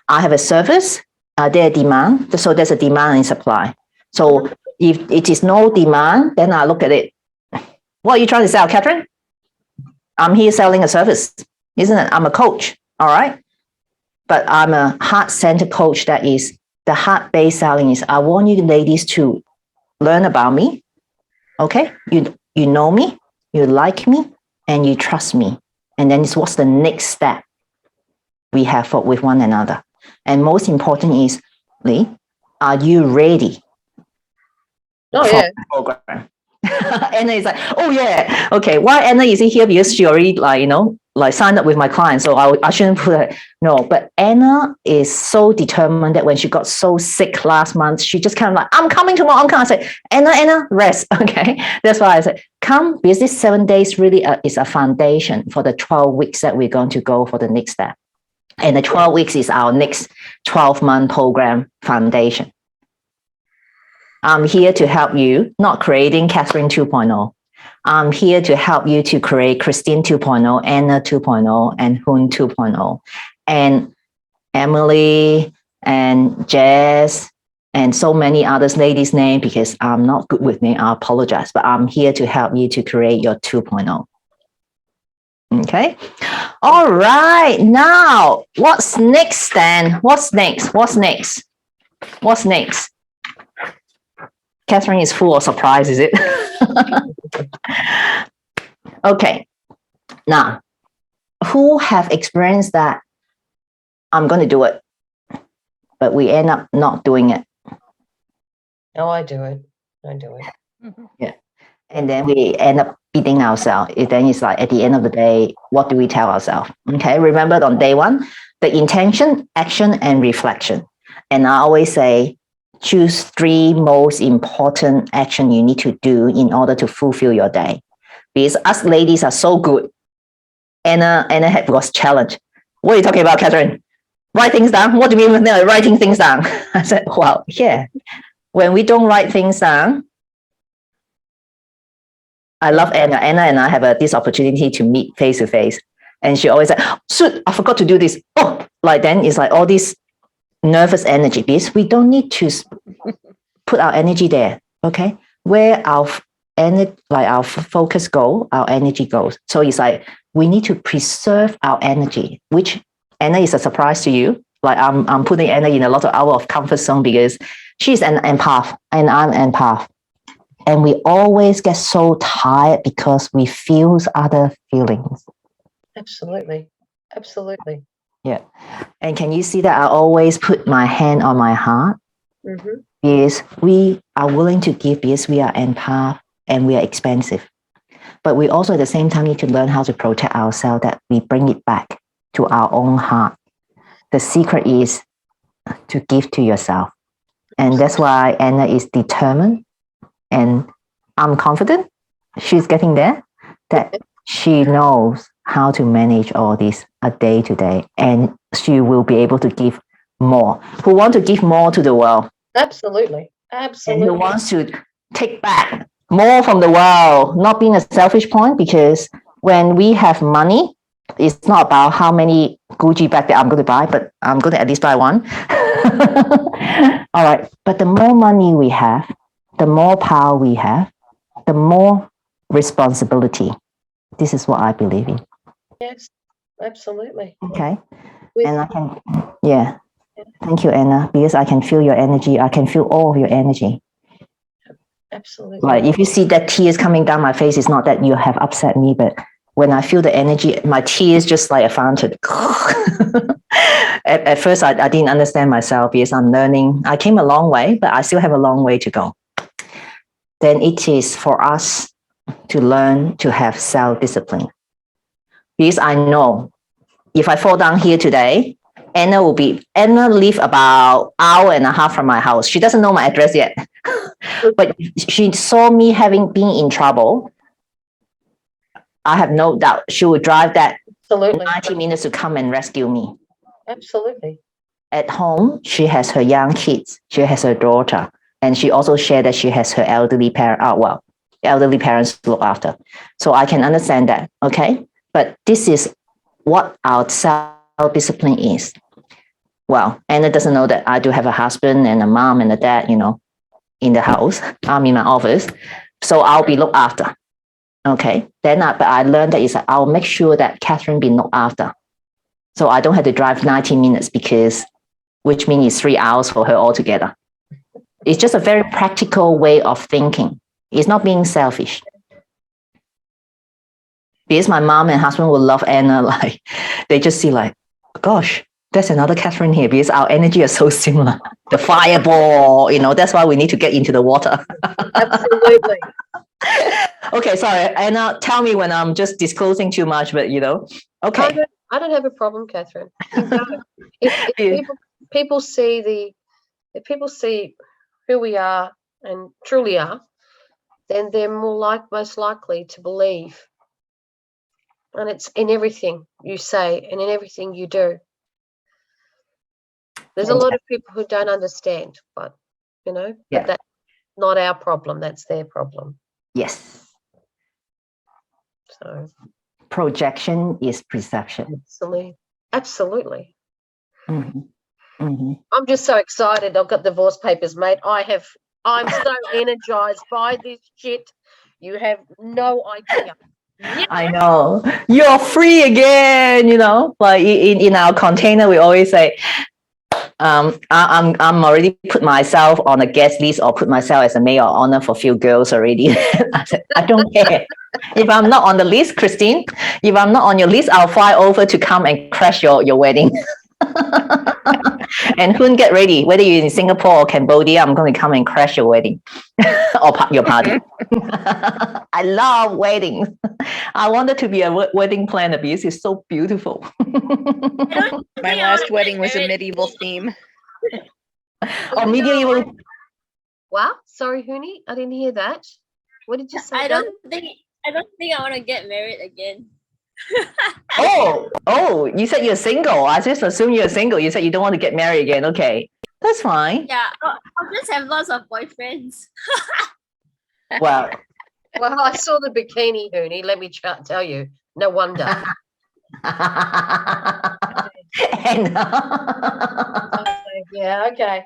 I have a service. Are there demand? So there's a demand and supply. So if it is no demand, then I look at it. What are you trying to sell, Catherine? I'm here selling a service, isn't it? I'm a coach, all right? But I'm a heart-centered coach. That is, the heart-based selling is, I want you ladies to learn about me, okay? You know me, you like me, and you trust me. And then it's what's the next step we have with one another. And most important is, Lee, are you ready Oh, for yeah. the program? Anna is like, oh yeah, okay. Why Anna is here? Because she already like sign up with my client, so I shouldn't put it. No, but Anna is so determined that when she got so sick last month, she just kind of like, I'm coming tomorrow. I'm coming. I said, Anna, rest. Okay, that's why I said, come, because this 7 days really is a foundation for the 12 weeks that we're going to go for the next step. And the 12 weeks is our next 12-month program foundation. I'm here to help you, not creating Catherine 2.0. I'm here to help you to create Christine 2.0, Anna 2.0, and Hoon 2.0, and Emily and Jess and so many others ladies' name, because I'm not good with name. I apologize, but I'm here to help you to create your 2.0. Okay. All right. Now, what's next then? What's next? Catherine is full of surprise, is it? Okay. Now, who have experienced that I'm going to do it, but we end up not doing it? Oh, I do it. Yeah. And then we end up beating ourselves. Then it's like at the end of the day, what do we tell ourselves? Okay. Remember on day one, the intention, action, and reflection. And I always say, choose 3 most important action you need to do in order to fulfill your day. Because us ladies are so good. Anna had was challenged. What are you talking about, Catherine? Write things down? What do you mean with writing things down? I said, well, yeah. When we don't write things down, I love Anna. Anna and I have this opportunity to meet face to face. And she always said, shoot, I forgot to do this. Oh, like then it's like all this nervous energy, because we don't need to put our energy there. Okay. Where our our focus goes, our energy goes. So it's like we need to preserve our energy, which Anna is a surprise to you. Like I'm putting Anna in a lot of hour of comfort zone because she's an empath and I'm an empath. And we always get so tired because we feel other feelings. Absolutely. Yeah. And can you see that I always put my hand on my heart? Mm-hmm. Because we are willing to give, because we are empath and we are expensive. But we also at the same time need to learn how to protect ourselves, that we bring it back to our own heart. The secret is to give to yourself. And that's why Anna is determined, and I'm confident she's getting there, that she knows how to manage all this a day to day, and she will be able to give more. Who want to give more to the world? Absolutely. And who wants to take back more from the world, not being a selfish point, because when we have money, it's not about how many Gucci bag that I'm going to buy, but I'm going to at least buy one. All right. But the more money we have, the more power we have, the more responsibility. This is what I believe in. Yes, absolutely. Okay. And I can, yeah. Thank you, Anna, because I can feel your energy. I can feel all of your energy. Absolutely. Like if you see that tears coming down my face, it's not that you have upset me, but when I feel the energy, my tears just like a fountain. At first, I didn't understand myself because I'm learning. I came a long way, but I still have a long way to go. Then it is for us to learn to have self-discipline. Because I know if I fall down here today, Anna live about hour and a half from my house. She doesn't know my address yet, but she saw me being in trouble. I have no doubt she would drive that 90 minutes to come and rescue me. Absolutely. At home, she has her young kids. She has her daughter. And she also shared that she has her elderly parents to look after. So I can understand that, okay? But this is what our self-discipline is. Well, Anna doesn't know that I do have a husband and a mom and a dad, in the house. I'm in my office. So I'll be looked after. Okay. But I learned that I'll make sure that Catherine be looked after. So I don't have to drive 90 minutes which means it's 3 hours for her altogether. It's just a very practical way of thinking. It's not being selfish. Because my mom and husband will love Anna, like they just see like, gosh, there's another Catherine here, because our energy is so similar. The fireball, that's why we need to get into the water. Absolutely. Okay, sorry. Anna, tell me when I'm just disclosing too much, but Okay. I don't have a problem, Catherine. You go. If Yeah. people see if people see who we are and truly are, then they're most likely to believe. And it's in everything you say and in everything you do. There's a lot of people who don't understand, but Yeah. but that's not our problem. That's their problem. Yes. So Projection is perception. absolutely. Mhm. Mhm. I'm just so excited. I've got divorce papers, mate. I'm so energized by this shit. You have no idea. Yeah. I know. You're free again, Like in our container, we always say, I'm already put myself on a guest list or put myself as a maid of honor for a few girls already. I said, I don't care. If I'm not on the list, Christine, if I'm not on your list, I'll fly over to come and crash your wedding. And Hoon, get ready. Whether you're in Singapore or Cambodia, I'm going to come and crash your wedding or your party. I love weddings. I wanted to be a wedding planner because it's so beautiful. My last wedding was a medieval theme. Or medieval. What? Sorry, Hooney, I didn't hear that. What did you say? I darling? don't think I want to get married again. Oh, you said you're single. I just assumed you're single. You said you don't want to get married again. Okay, that's fine. Yeah, I'll just have lots of boyfriends. Well, Well, I saw the bikini, Hooney. Let me tell you. No wonder. and, Yeah, okay.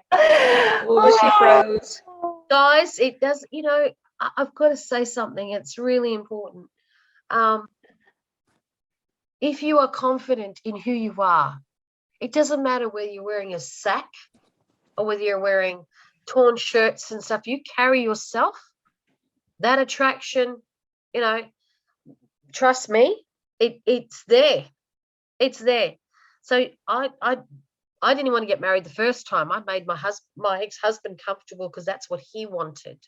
Ooh, she froze. Guys, it does, I've got to say something. It's really important. If you are confident in who you are, it doesn't matter whether you're wearing a sack or whether you're wearing torn shirts and stuff. You carry yourself, that attraction, trust me, it's there. It's there. So I didn't want to get married the first time. I made my ex-husband comfortable because that's what he wanted.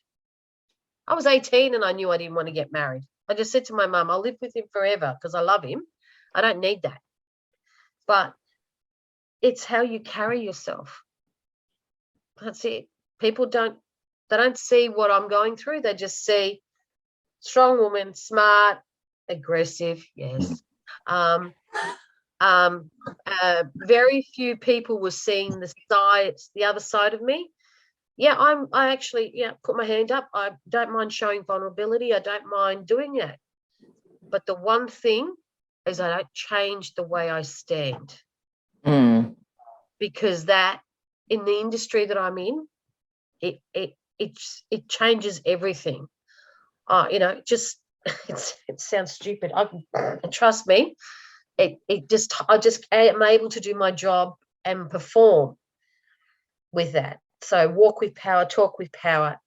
I was 18 and I knew I didn't want to get married. I just said to my mum, I'll live with him forever because I love him. I don't need that. But it's how you carry yourself. That's it. People don't see what I'm going through. They just see strong woman, smart, aggressive, yes. Very few people were seeing the other side of me. Yeah, I actually put my hand up. I don't mind showing vulnerability. I don't mind doing that. But the one thing is I don't change the way I stand. Because that in the industry that I'm in, it changes everything. Just it sounds stupid. Trust me, I just am able to do my job and perform with that. So walk with power, talk with power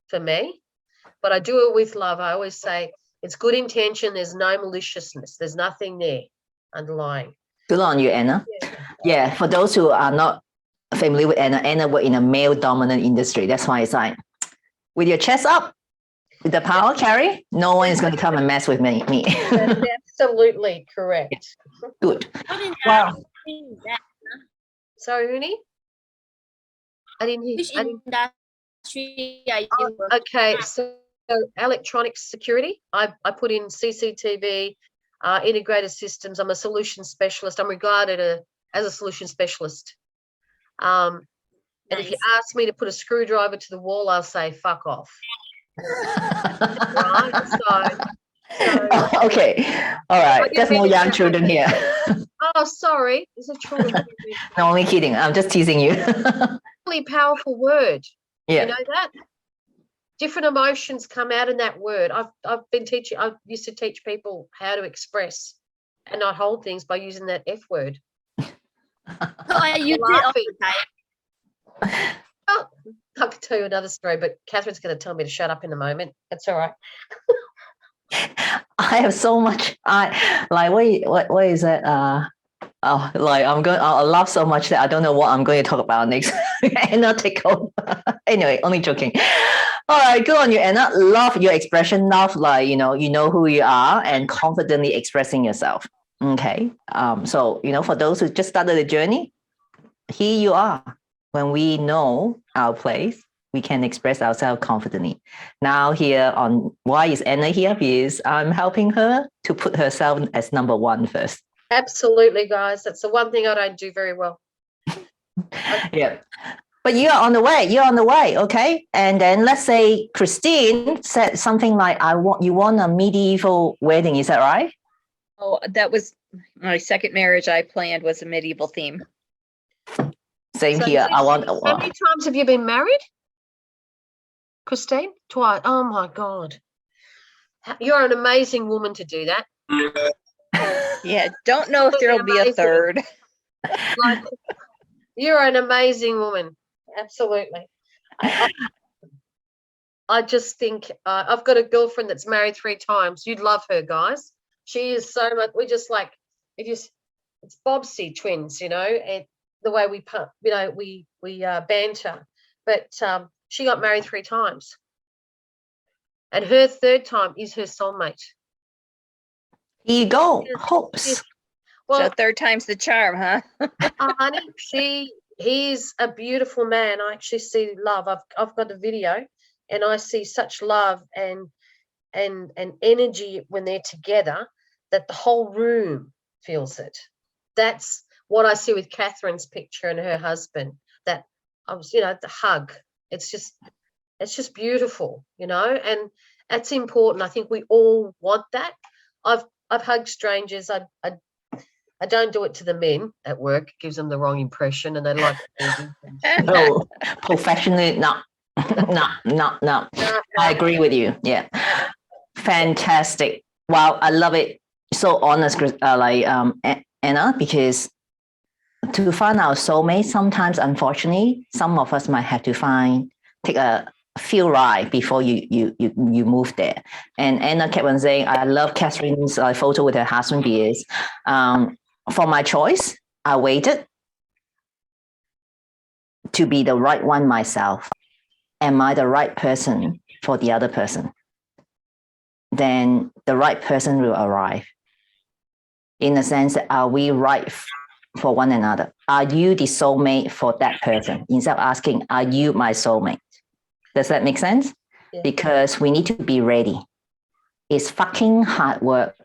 for me. But I do it with love. I always say it's good intention. There's no maliciousness. There's nothing there underlying. Good on you, Anna. Yeah, for those who are not familiar with Anna worked in a male-dominant industry. That's why it's like, with your chest up, with the power carry, no one is going to come and mess with me. That's absolutely correct. Good. Wow. Sorry, Uni? I didn't hear. Which industry are you working? Okay, so electronic security. I put in CCTV, integrated systems. I'm a solution specialist. I'm regarded as a solution specialist. And if you ask me to put a screwdriver to the wall, I'll say fuck off. Right? So Okay. All right. There's no young children here. Oh, sorry. There's a children. No, only kidding. I'm just teasing you. Really powerful word. Yeah. You know that? Different emotions come out in that word. I've been teaching. I used to teach people how to express and not hold things by using that F word. You did all the time. Oh, I could tell you another story, but Catherine's going to tell me to shut up in a moment. That's all right. I have so much. What is it? I laugh so much that I don't know what I'm going to talk about next. And I'll take over. Anyway, only joking. All right, good on you, Anna. Love your expression. Love, like, you know who you are and confidently expressing yourself. Okay. So, for those who just started the journey, here you are. When we know our place, we can express ourselves confidently. Now, here on why is Anna here? Because I'm helping her to put herself as number one first. Absolutely, guys. That's the one thing I don't do very well. Yeah. But you're on the way. You're on the way, okay? And then let's say Christine said something like, you want a medieval wedding, is that right? Oh, that was my second marriage I planned was a medieval theme. Same So here. I want How many times have you been married, Christine? Twice. Oh my God. You're an amazing woman to do that. Yeah, don't know if there'll be a Amazing. third. Like, you're an amazing woman. Absolutely. I just think I've got a girlfriend that's married 3 times. You'd love her, guys. She is so much. We just like it's Bobbsey twins, and the way we banter. But she got married 3 times, and her 3rd time is her soulmate. Here you go. Hopes. Well, So third time's the charm, huh? honey, he's a beautiful man. I actually see love. I've got a video, and I see such love and energy when they're together that the whole room feels it. That's what I see with Catherine's picture and her husband. That the hug. It's just beautiful, and that's important. I think we all want that. I've hugged strangers. I don't do it to the men at work. It gives them the wrong impression, and they like. No, professionally, no. No. I agree with you. Yeah. Fantastic. Wow, I love it. So honest, Anna, because to find our soulmate, sometimes, unfortunately, some of us might have to take a few ride before you move there. And Anna kept on saying, I love Catherine's photo with her husband because for my choice, I waited to be the right one myself. Am I the right person for the other person? Then the right person will arrive. In the sense that, are we right for one another? Are you the soulmate for that person? Instead of asking, are you my soulmate? Does that make sense? Yeah. Because we need to be ready. It's fucking hard work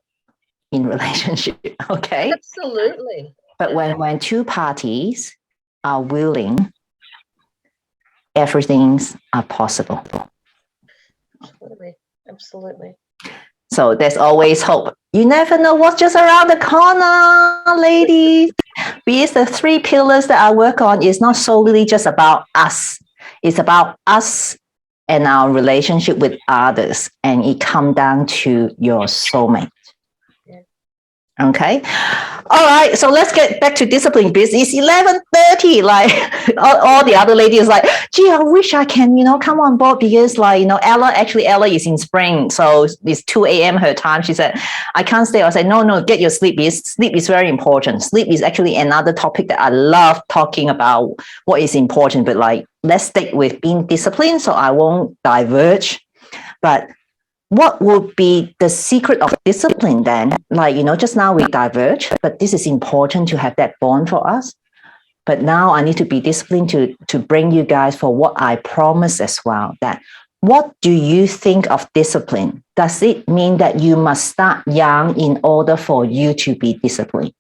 in relationship, okay? Absolutely. But when 2 parties are willing, everything's possible. Absolutely. So there's always hope. You never know what's just around the corner, ladies. Because the 3 pillars that I work on is not solely just about us. It's about us and our relationship with others. And it comes down to your soulmate. Okay. All right. So let's get back to discipline business. It's 11:30. Like all the other ladies like, gee, I wish I can, come on board because Ella is in spring. So it's 2 a.m. her time. She said, I can't stay. I said, no, get your sleep. Sleep is very important. Sleep is actually another topic that I love talking about what is important, but let's stick with being disciplined. So I won't diverge, but what would be the secret of discipline then? Just now we diverge, but this is important to have that bond for us. But now I need to be disciplined to bring you guys for what I promised as well. That what do you think of discipline? Does it mean that you must start young in order for you to be disciplined?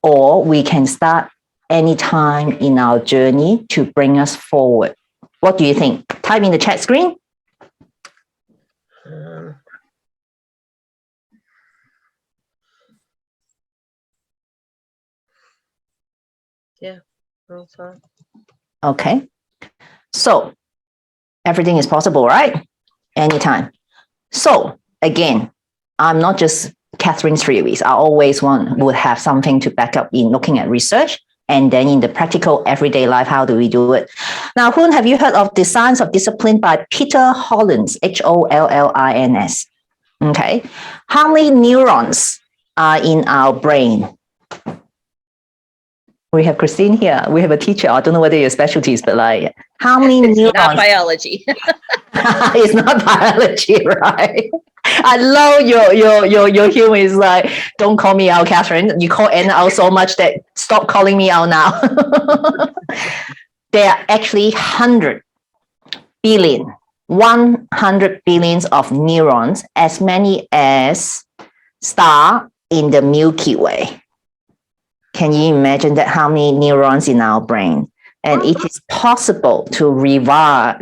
Or we can start anytime in our journey to bring us forward? What do you think? Type in the chat screen. Yeah, that's right. Okay. So everything is possible, right? Anytime. So again, I'm not just Catherine's theories. I always would have something to back up in looking at research. And then in the practical everyday life, how do we do it? Now, Hoon, have you heard of The Science of Discipline by Peter Hollins, Hollins? Okay. How many neurons are in our brain? We have Christine here. We have a teacher. I don't know whether your specialty is, but how many neurons? Not biology. It's not biology, right? I love your humor. Is like, don't call me out, Catherine. You call Anna out so much that stop calling me out now. There are actually 100 billions of neurons, as many as star in the Milky Way. Can you imagine that how many neurons in our brain? And it is possible to rewire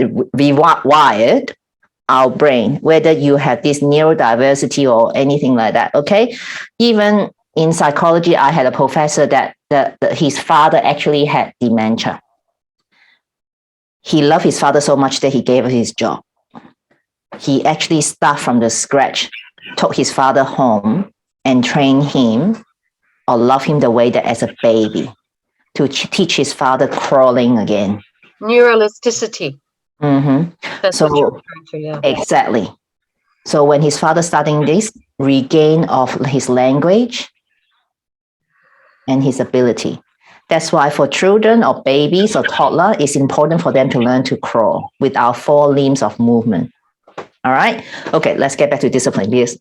our brain, whether you have this neurodiversity or anything like that, okay? Even in psychology, I had a professor that his father actually had dementia. He loved his father so much that he gave up his job. He actually started from the scratch, took his father home and trained him or love him the way that as a baby to teach his father crawling again. Neuroelasticity. Mm-hmm. That's So- what you're referring to, yeah. Exactly. So when his father starting this, regain of his language and his ability. That's why for children or babies or toddler, it's important for them to learn to crawl with our 4 limbs of movement. All right. Okay, let's get back to discipline. Because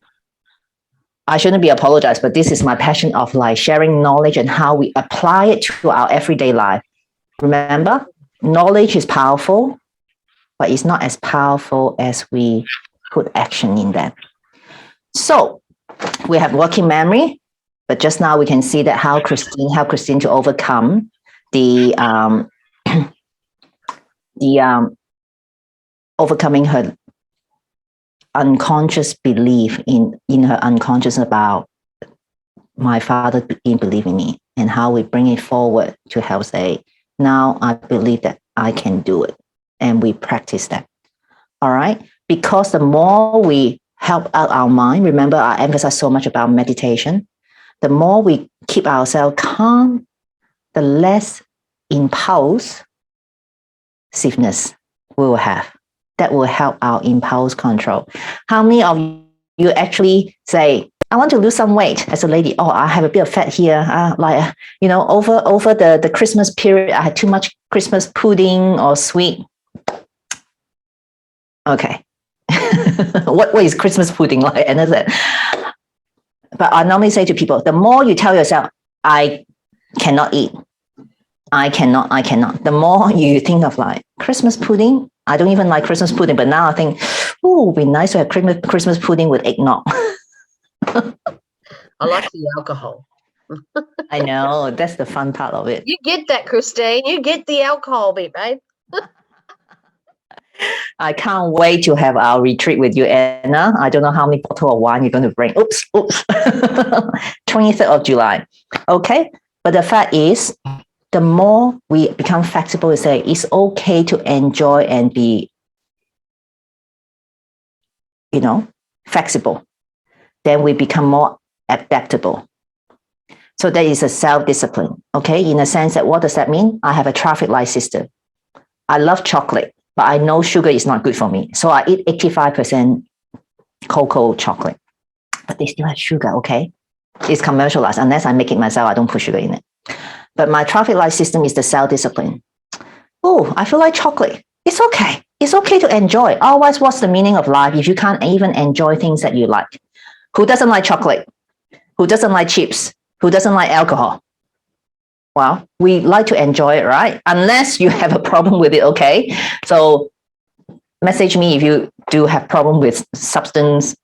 I shouldn't be apologized, but this is my passion of like sharing knowledge and how we apply it to our everyday life. Remember, knowledge is powerful, but it's not as powerful as we put action in that. So we have working memory, but just now we can see that how Christine helped Christine to overcome the overcoming her unconscious belief in her unconscious about my father didn't believe in me, and how we bring it forward to help say, now I believe that I can do it, and we practice that. All right, because the more we help out our mind, remember I emphasize so much about meditation, the more we keep ourselves calm, the less impulsiveness we will have. That will help our impulse control. How many of you actually say, I want to lose some weight as a lady? Oh, I have a bit of fat here. Over the Christmas period, I had too much Christmas pudding or sweet. Okay. What is Christmas pudding like? And that's it. But I normally say to people, the more you tell yourself, I cannot eat, I cannot. The more you think of like Christmas pudding, I don't even like Christmas pudding, but now I think, oh, it'd be nice to have Christmas pudding with eggnog. I like the alcohol. I know, that's the fun part of it. You get that, Christine. You get the alcohol bit, babe. I can't wait to have our retreat with you, Anna. I don't know how many bottles of wine you're going to bring. Oops. 23rd of July. Okay. But the fact is, the more we become flexible to say it's okay to enjoy and be, flexible, then we become more adaptable. So that is a self-discipline. Okay. In a sense that, what does that mean? I have a traffic light system. I love chocolate, but I know sugar is not good for me. So I eat 85% cocoa chocolate, but they still have sugar, okay? It's commercialized. Unless I make it myself, I don't put sugar in it. But my traffic light system is the self-discipline. Oh, I feel like chocolate. It's okay. It's okay to enjoy. Otherwise, what's the meaning of life if you can't even enjoy things that you like? Who doesn't like chocolate? Who doesn't like chips? Who doesn't like alcohol? Well, we like to enjoy it, right? Unless you have a problem with it, okay? So message me if you do have problem with substance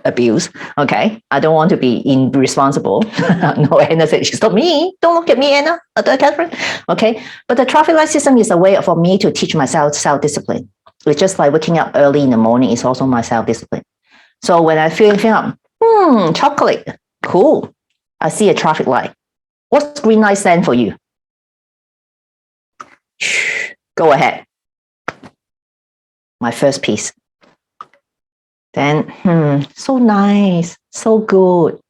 abuse, okay? I don't want to be irresponsible. No, Anna said, it's not me. Don't look at me, Anna, Catherine. Okay, but the traffic light system is a way for me to teach myself self-discipline. It's just like waking up early in the morning is also my self-discipline. So when I feel chocolate, cool. I see a traffic light. What's green light stand for you? Shh, go ahead. My first piece. Then, so nice, so good.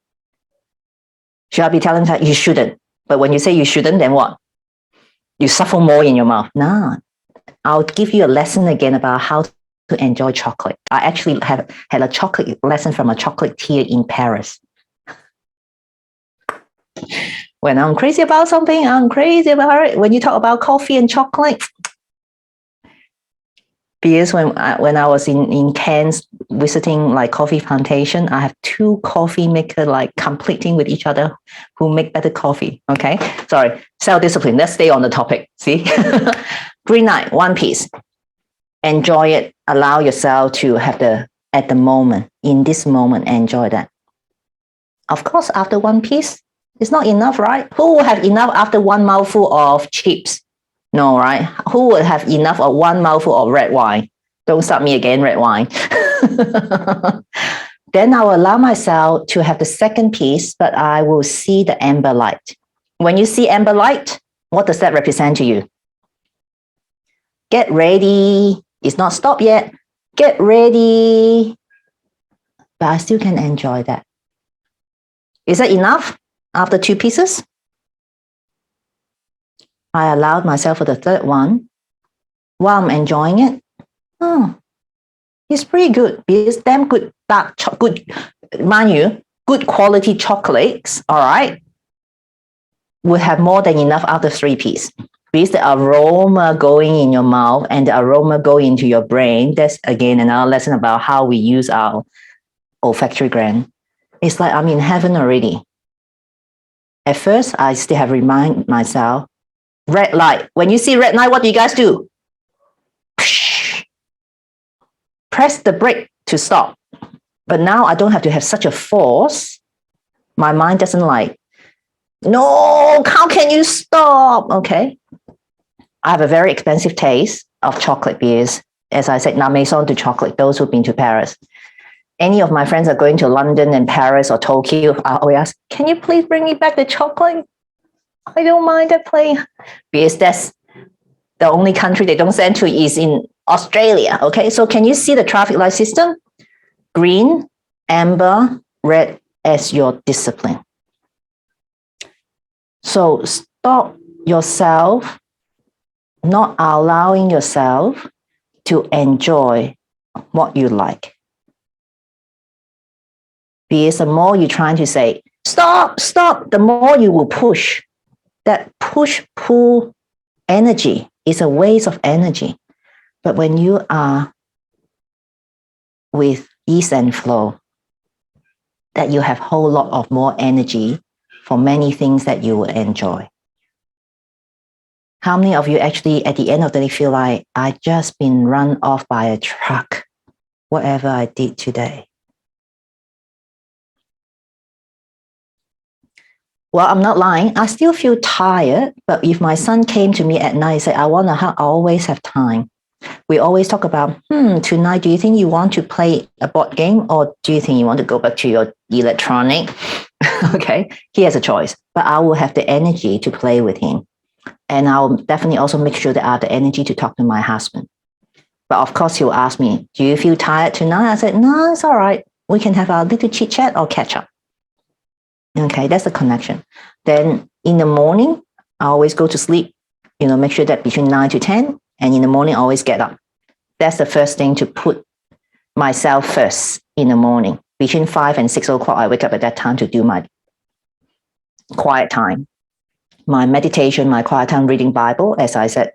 Should I be telling her you shouldn't? But when you say you shouldn't, then what? You suffer more in your mouth. Nah, I'll give you a lesson again about how to enjoy chocolate. I actually had a chocolate lesson from a chocolatier in Paris. When I'm crazy about something, I'm crazy about it. When you talk about coffee and chocolate, Because when I was in Cairns visiting like coffee plantation, I have 2 coffee maker like competing with each other who make better coffee. Okay, sorry, self-discipline. Let's stay on the topic. See, green light, 1 piece. Enjoy it. Allow yourself to have at the moment, in this moment, enjoy that. Of course, after 1 piece, it's not enough, right? Who will have enough after 1 mouthful of chips? No, right? Who would have enough of 1 mouthful of red wine? Don't start me again, red wine. Then I will allow myself to have the 2nd piece, but I will see the amber light. When you see amber light, what does that represent to you? Get ready. It's not stopped yet. Get ready. But I still can enjoy that. Is that enough after 2 pieces? I allowed myself for the 3rd one while I'm enjoying it. Oh, it's pretty good. It's damn good, good, mind you, good quality chocolates, all right, would have more than enough after 3 pieces. Because the aroma going in your mouth and the aroma going into your brain, that's again another lesson about how we use our olfactory gland. It's like I'm in heaven already. At first, I still have remind myself, red light. When you see red light, what do you guys do? Press the brake to stop. But now I don't have to have such a force. My mind doesn't like, no, how can you stop? Okay. I have a very expensive taste of chocolate beers. As I said, La Maison du Chocolat, those who've been to Paris. Any of my friends are going to London and Paris or Tokyo, I always ask, can you please bring me back the chocolate? I don't mind that plane. Because that's the only country they don't send to is in Australia. Okay, so can you see the traffic light system? Green, amber, red as your discipline. So stop yourself not allowing yourself to enjoy what you like. Because the more you're trying to say, stop, stop, the more you will push. That push-pull energy is a waste of energy. But when you are with ease and flow, that you have a whole lot of more energy for many things that you will enjoy. How many of you actually at the end of the day feel like I just been run off by a truck, whatever I did today? Well, I'm not lying. I still feel tired, but if my son came to me at night and said, I always have time. We always talk about, tonight, do you think you want to play a board game or do you think you want to go back to your electronic? Okay, he has a choice, but I will have the energy to play with him. And I'll definitely also make sure that I have the energy to talk to my husband. But of course, he'll ask me, do you feel tired tonight? I said, no, it's all right. We can have our little chit chat or catch up. Okay, that's the connection. Then in the morning, I always go to sleep, make sure that between 9 to 10, and in the morning, I always get up. That's the first thing, to put myself first in the morning. Between 5 and 6 o'clock, I wake up at that time to do my quiet time, my meditation, my quiet time reading Bible. As I said,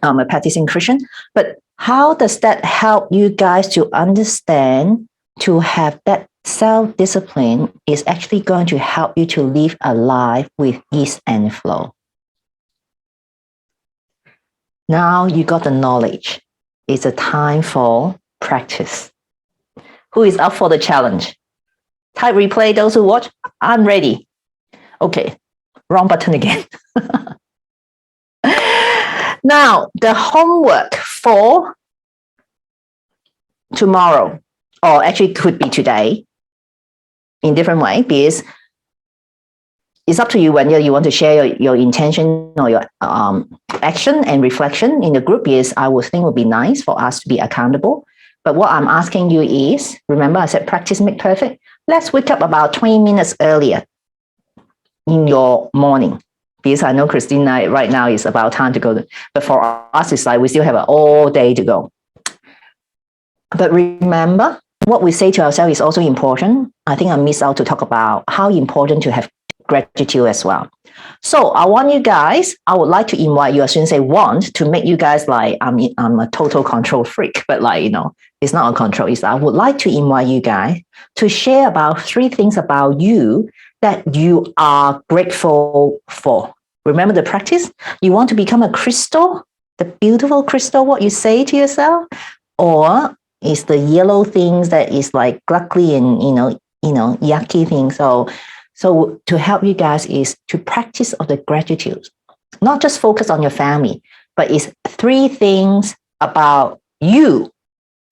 I'm a practicing Christian. But how does that help you guys to understand, to have that self-discipline is actually going to help you to live a life with ease and flow? Now you got the knowledge. It's a time for practice. Who is up for the challenge? Type replay, those who watch. I'm ready. Okay, wrong button again. Now, the homework for tomorrow, or actually could be today, in different way, because it's up to you whether you want to share your intention or your action and reflection in the group, because I would think it would be nice for us to be accountable. But what I'm asking you is, remember I said practice make perfect. Let's wake up about 20 minutes earlier in your morning. Because I know Christina right now is about time to go. But for us, it's like we still have all day to go. But remember, what we say to ourselves is also important. I think I missed out to talk about how important to have gratitude as well. So I want you guys, I would like to invite you, I shouldn't say want, to make you guys like, I'm a total control freak, but like, you know, it's not a control. It's I would like to invite you guys to share about 3 things about you that you are grateful for. Remember the practice? You want to become a crystal, the beautiful crystal, what you say to yourself, or is the yellow things that is like ugly and, you know, yucky things. So to help you guys is to practice of the gratitude, not just focus on your family, but it's 3 things about you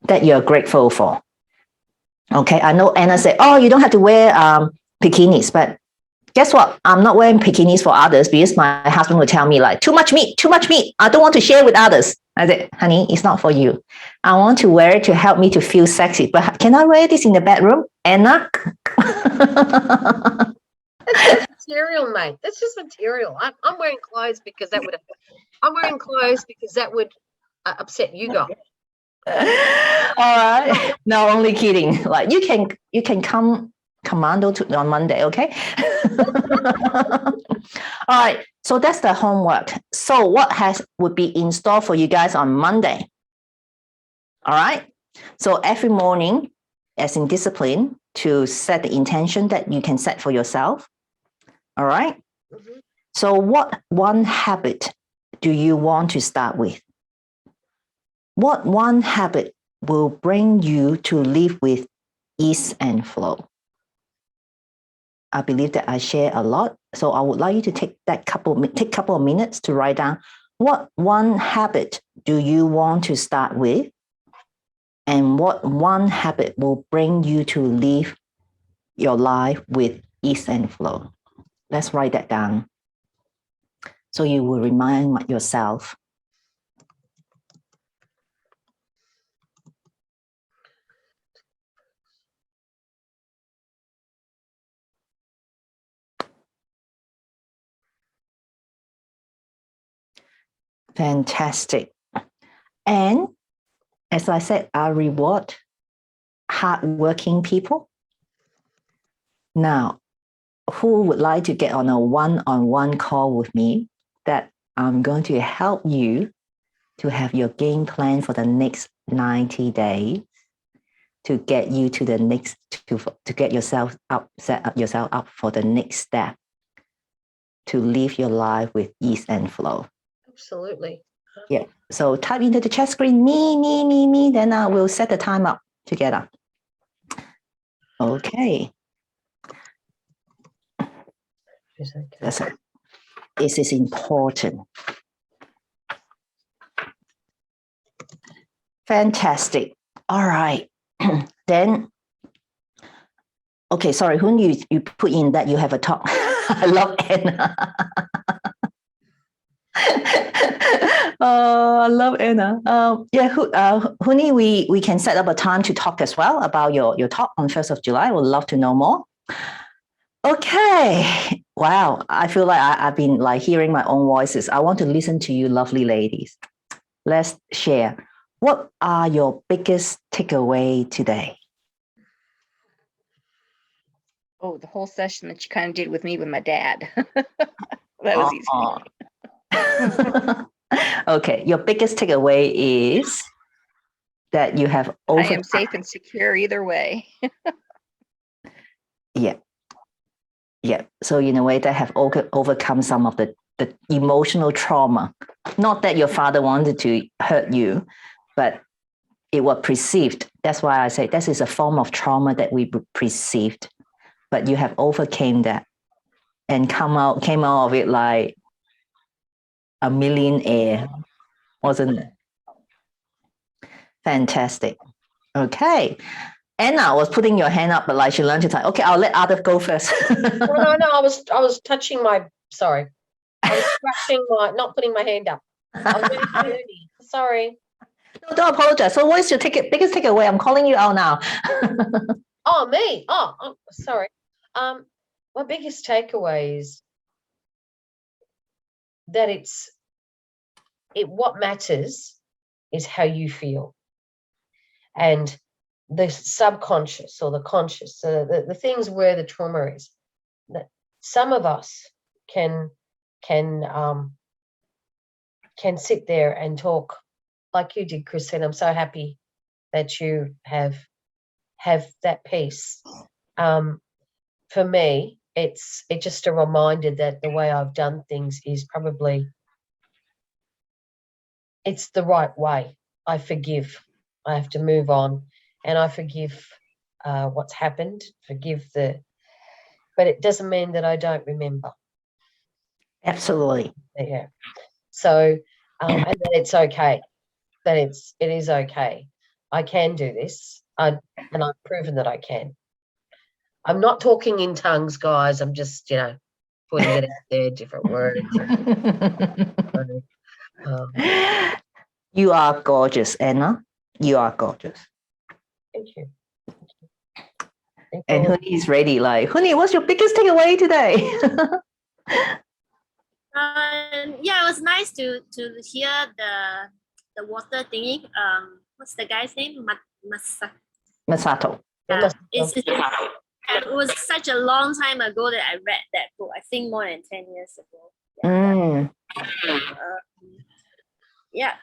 that you're grateful for. Okay, I know Anna said, oh, you don't have to wear bikinis, but guess what? I'm not wearing bikinis for others because my husband will tell me like, too much meat. I don't want to share with others. I said, honey, it's not for you. I want to wear it to help me to feel sexy, but can I wear this in the bedroom, Anna? That's just material, mate. That's just material. I'm wearing clothes because that would. I'm wearing clothes because that would upset you guys. All right. No, only kidding. Like you can come commando on Monday, okay? All right. So that's the homework. So what would be in store for you guys on Monday? All right. So every morning, as in discipline, to set the intention that you can set for yourself. All right. Mhm. So what one habit do you want to start with? What one habit will bring you to live with ease and flow? I believe that I share a lot. So I would like you to take couple of minutes to write down what one habit do you want to start with, and what one habit will bring you to live your life with ease and flow. Let's write that down. So you will remind yourself. Fantastic. And as I said, I reward hardworking people. Now, who would like to get on a one-on-one call with me that I'm going to help you to have your game plan for the next 90 days to get you to the next, to get yourself up, set yourself up for the next step to live your life with ease and flow. Absolutely. Yeah. So type into the chat screen, me, then I will set the time up together. Okay. That's it. This is important. Fantastic. All right. Then, okay, sorry, who you put in that you have a talk? I love Anna. Oh, I love Anna. Yeah, Huni, we can set up a time to talk as well about your talk on 1st of July. I would love to know more. Okay. Wow. I feel like I've been like hearing my own voices. I want to listen to you, lovely ladies. Let's share. What are your biggest takeaway today? Oh, the whole session that you kind of did with me with my dad. That was easy. Okay. Your biggest takeaway is that you have I am safe and secure either way. Yeah. Yeah. So in a way that have overcome some of the emotional trauma. Not that your father wanted to hurt you, but it was perceived. That's why I say this is a form of trauma that we perceived. But you have overcame that and came out of it like a millionaire, wasn't it? Fantastic. Okay. Anna was putting your hand up, but like she learned to type. Okay, I'll let Arthur go first. No, I was touching my. Sorry, I was scratching my, not putting my hand up. I was very dirty. Sorry. No, don't apologize. So, what is your biggest takeaway? I'm calling you out now. Oh, me. Oh, sorry. My biggest takeaway is that what matters is how you feel, and the subconscious or the conscious, the things where the trauma is. That some of us can sit there and talk like you did, Christine. I'm so happy that you have that piece. For me, it's just a reminder that the way I've done things is probably it's the right way. I forgive. I have to move on, and I forgive what's happened. But it doesn't mean that I don't remember. Absolutely. Yeah. So, and that it's okay. That it is okay. I can do this, and I've proven that I can. I'm not talking in tongues, guys. I'm just, putting it out there, different words. You are gorgeous, Anna. You are gorgeous. Thank you. And Huni is ready. Like, Huni, what's your biggest takeaway today? Yeah, it was nice to hear the water thingy. What's the guy's name? Masato. It was such a long time ago that I read that book. I think more than 10 years ago. Yeah.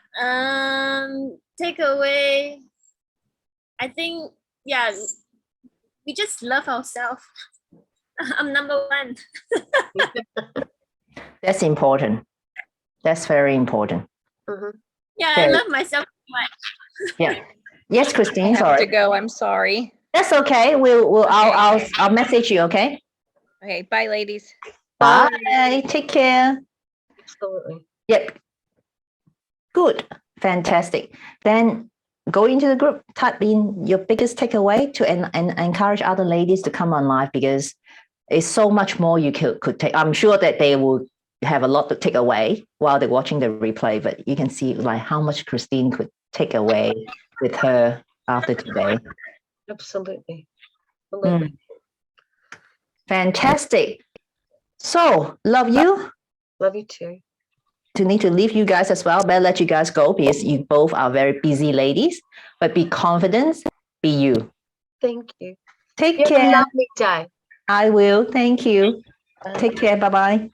Takeaway. I think, we just love ourselves. I'm number one. That's important. That's very important. Yeah, Okay. I love myself so much. Yeah. Yes, Christine. I have to Sorry. go. I'm sorry. That's okay. I'll message you. Okay. Okay, bye, ladies. Bye. Take care. Absolutely. Yep. Good. Fantastic. Then go into the group, type in your biggest takeaway to and encourage other ladies to come on live, because it's so much more you could take. I'm sure that they will have a lot to take away while they're watching the replay, but you can see like how much Christine could take away with her after today. Absolutely. Fantastic. So love you. Love you too. To need to leave you guys as well, better let you guys go because you both are very busy ladies, but be confident, be you. Thank you. Take You have a care. lovely day. I will. Thank you. Bye. Take care. Bye-bye.